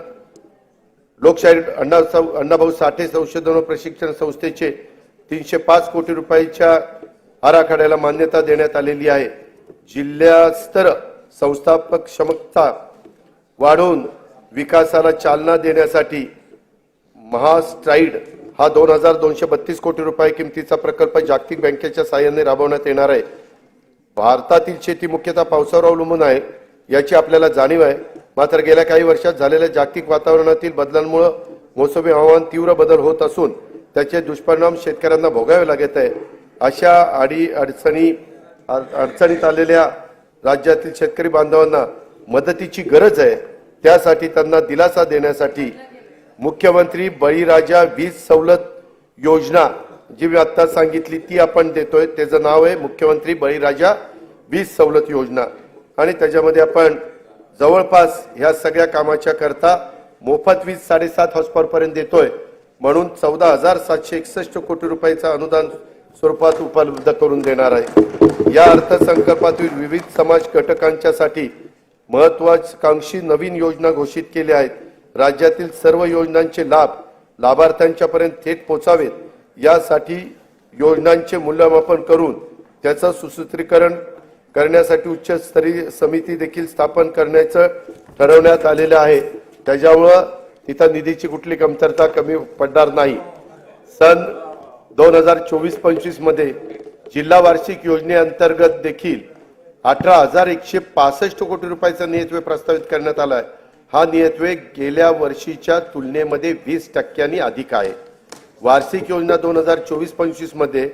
लोकशाहीर अण्णाभाऊ साठे संशोधन व प्रशिक्षण संस्थेचे 305 कोटी रुपयाच्या आराखड्याला मान्यता देण्यात आलेली आहे। जिल्हास्तर संस्थापक क्षमता वाढवून विकासाला चालना देण्यासाठी महास्ट्राईड हा 2232 कोटी रुपये किमतीचा प्रकल्प जागतिक बँकेच्या सहाय्याने राबवण्यात येणार आहे। भारतातील शेती मुख्यतः पावसावर अवलंबून आहे याची आपल्याला जाणीव आहे। मात्र गेल्या काही वर्षात झालेल्या जागतिक वातावरणातील बदलांमुळे मोसमी हवामान तीव्र बदल होत असून त्याचे दुष्परिणाम शेतकऱ्यांना भोगावे लागत आहे। अशा अडचणीत आलेल्या राज्यातील शेतकरी बांधवांना मदतीची गरज आहे। त्यासाठी त्यांना दिलासा देण्यासाठी मुख्यमंत्री बळीराजा वीज सवलत योजना जी मी आता सांगितली ती आपण देतोय। त्याचं नाव आहे मुख्यमंत्री बळीराजा वीज सवलत योजना आणि त्याच्यामध्ये आपण जवळपास ह्या सगळ्या कामाच्या करता मोफत वीज 7.5 हॉर्स पॉवर पर्यंत देतोय म्हणून 14,761 कोटी रुपयाचं अनुदान स्वरूपात उपलब्ध करून देणार आहे। या अर्थसंकल्पातील विविध समाज घटकांच्यासाठी महत्त्वाकांक्षी नवीन योजना घोषित केल्या आहेत। राज्यातील सर्व योजनांचे लाभ लाभार्थ्यांच्यापर्यंत थेट पोहोचावेत यासाठी योजनांचे मूल्यमापन करून त्याचं सुसूत्रीकरण करण्यासाठी उच्चस्तरीय समिती देखील स्थापन करण्याचं ठरवण्यात आलेलं आहे। त्याच्यामुळं तिथं निधीची कुठली कमतरता कमी पडणार नाही। सन 2024-25 मध्ये जिल्हा वार्षिक योजनेअंतर्गत देखील 18,165 कोटी रुपयाचा नियतव्यय प्रस्तावित करण्यात आला आहे। हा नियतव्यय गेल्या वर्षीच्या तुलनेमध्ये 20% अधिक आहे। वार्षिक योजना 2024-25 मध्ये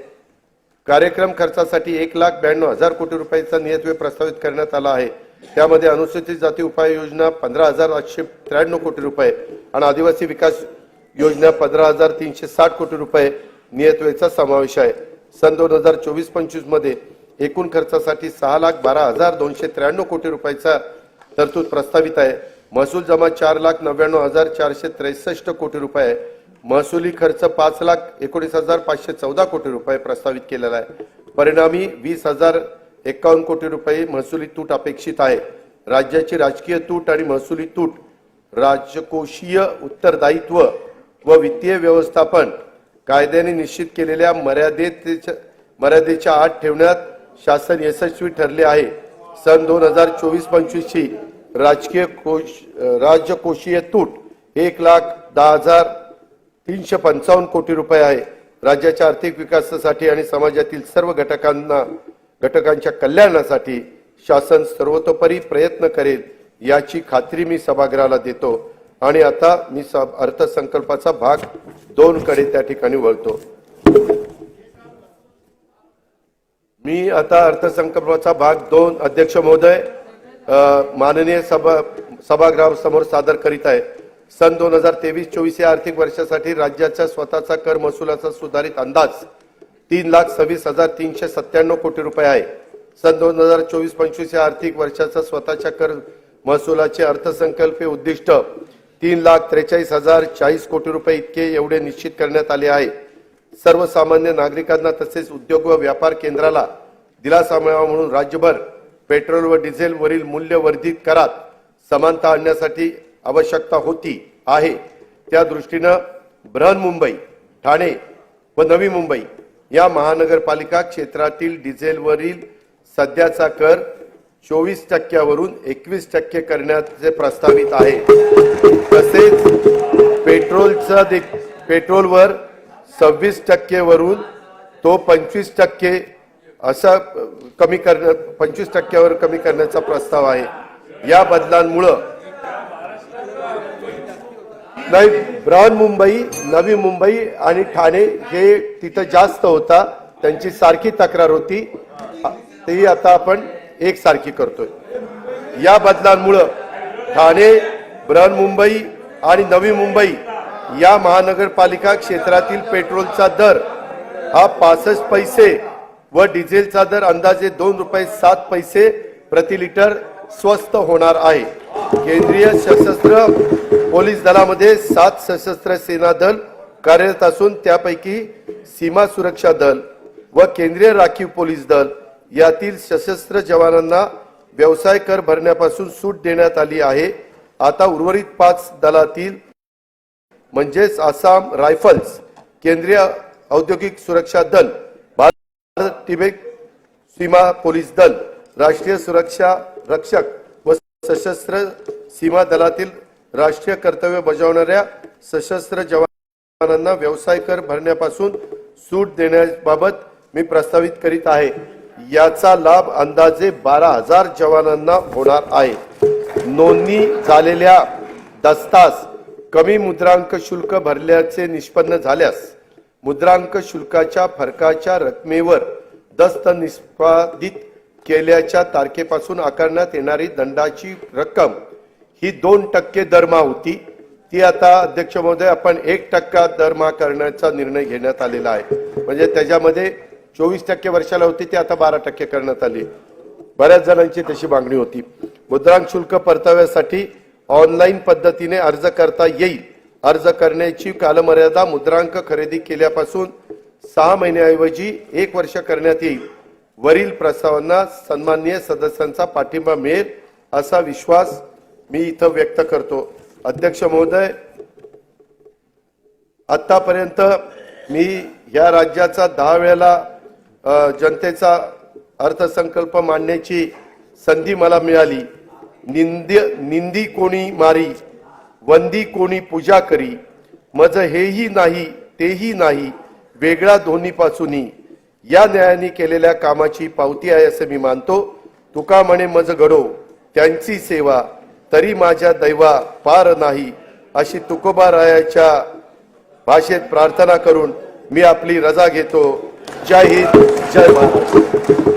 कार्यक्रम खर्चासाठी 1,92,000 कोटी रुपयाचा नियतव्यय प्रस्तावित करण्यात आला आहे। त्यामध्ये अनुसूचित जाती उपाय योजना 15,893 कोटी रुपये आणि आदिवासी विकास योजना 15,360 कोटी रुपये नियतव्ययाचा समावेश आहे। सन 2024-25 मध्ये एकूण खर्चासाठी 6,12,293 कोटी रुपयाचा तरतूद प्रस्तावित आहे। महसूल जमा 4,99,463 कोटी रुपये, महसुली खर्च 5,19,514 कोटी रुपये प्रस्तावित केलेला आहे। परिणामी 20,051 कोटी रुपये महसुली तूट अपेक्षित आहे। राज्याची राजकीय तूट आणि महसुली तूट राजकोषीय उत्तरदायित्व व वित्तीय व्यवस्थापन कायद्याने निश्चित केलेल्या मर्यादेच्या आत ठेवण्यात शासन यशस्वी ठरले आहे। सन 2024-25 ची राजकोषीय तूट 1,10,355 कोटी रुपये आहे। राज्याच्या आर्थिक विकासासाठी आणि समाजातील सर्व घटकांच्या कल्याणासाठी शासन सर्वतोपरी प्रयत्न करेल याची खात्री मी सभागृहाला देतो। आणि आता मी अर्थसंकल्पाचा भाग 2 कडे त्या ठिकाणी वळतो। मी आता अर्थसंकल्पाचा भाग 2 अध्यक्ष महोदय माननीय सभागृहासमोर सादर करीत आहे। सन 2023-24 या आर्थिक वर्षासाठी राज्याचा स्वतःचा कर महसुलाचा सुधारित अंदाज 3,26,397 कोटी रुपये आहे। सन 2024-25 या आर्थिक वर्षाचा स्वतःच्या कर महसुलाचे अर्थसंकल्पीय उद्दिष्ट 3,43,040 कोटी रुपये इतके एवढे निश्चित करण्यात आले आहे। सर्वसामान्य नागरिकांना तसेच उद्योग व व्यापार केंद्राला दिलासा मिळावा म्हणून राज्यभर पेट्रोल व डिझेल वरील मूल्यवर्धित करात समानता आणण्यासाठी आवश्यकता होती आहे। त्या दृष्टीने बृहन्मुंबई, ठाणे व नवी मुंबई या महानगरपालिका क्षेत्रातील डिझेलवरील सध्याचा कर 24% वरून 21% करण्याचे प्रस्तावित आहे। तसेच पेट्रोलवर 26% वरून तो 25% असा 25% वर कमी करण्याचा प्रस्ताव आहे। या बदलांमुळे नाही बृहन्मुंबई, नवी मुंबई आणि ठाणे हे तिथं जास्त होता, त्यांची सारखी तक्रार होती, ती आता आपण एकसारखी करतोय। या बदलांमुळे ठाणे, बृहन्मुंबई आणि नवी मुंबई या महानगरपालिका क्षेत्रातील पेट्रोलचा दर हा 65 पैसे व डिझेलचा दर अंदाजे 2.07 प्रति लिटर स्वस्त होणार आहे। केंद्रीय सशस्त्र पोलीस दलामध्ये 7 सशस्त्र सेना दल कार्यरत असून त्यापैकी सीमा सुरक्षा दल व केंद्रीय राखीव पोलीस दल यातील सशस्त्र जवानांना व्यवसाय कर भरण्यापासून सूट देण्यात आली आहे। आता उर्वरित 5 दलातील म्हणजेच आसाम रायफल्स, केंद्रीय औद्योगिक सुरक्षा दल, भारत तिबेट सीमा पोलीस दल, राष्ट्रीय सुरक्षा रक्षक व सशस्त्र सीमा दलातील राष्ट्रीय कर्तव्य बजावणाऱ्या सशस्त्र जवानांना व्यवसाय कर भरण्यापासून सूट देण्याबाबत मी प्रस्तावित करीत आहे। याचा लाभ अंदाजे 12,000 जवानांना होणार आहे। नोंदणी झालेल्या दस्तास कमी मुद्रांक शुल्क भरल्याचे निष्पन्न झाल्यास मुद्रांक शुल्काच्या फरकाच्या रकमेवर दस्त निष्पादित केल्याच्या तारखेपासून आकारण्यात येणारी दंडाची रक्कम ही 2% दरमहा होती, ती आता अध्यक्ष महोदय आपण 1% दरमहा करण्याचा निर्णय घेण्यात आलेला आहे। म्हणजे त्याच्यामध्ये 24% वर्षाला होती, ती आता 12% करण्यात आली। बऱ्याच जणांची तशी मागणी होती। मुद्रांक शुल्क परताव्यासाठी ऑनलाईन पद्धतीने अर्ज करता येईल। अर्ज करण्याची कालमर्यादा मुद्रांक खरेदी केल्यापासून 6 महिन्याऐवजी 1 वर्ष करण्यात येईल। वरील प्रस्तावांना सन्माननीय सदस्यांचा पाठिंबा मिळेल असा विश्वास मी इथं व्यक्त करतो। अध्यक्ष महोदय, आतापर्यंत मी या राज्याचा 10 वेळेला जनतेचा अर्थसंकल्प मांडण्याची संधी मला मिळाली। निंदी कोणी मारी, वंदी कोणी पूजा करी, मज हेही नाही तेही नाही, वेगळा दोन्हीपासूनही या न्यायाने केलेल्या कामाची पावती आहे असे मी मानतो। तुका म्हणे मज घडो त्यांची सेवा, तरी माझ्या दैवा पार नाही, अशी तुकोबारायाच्या भाषेत प्रार्थना करून मी आपली रजा घेतो। जय हिंद, जय भारत।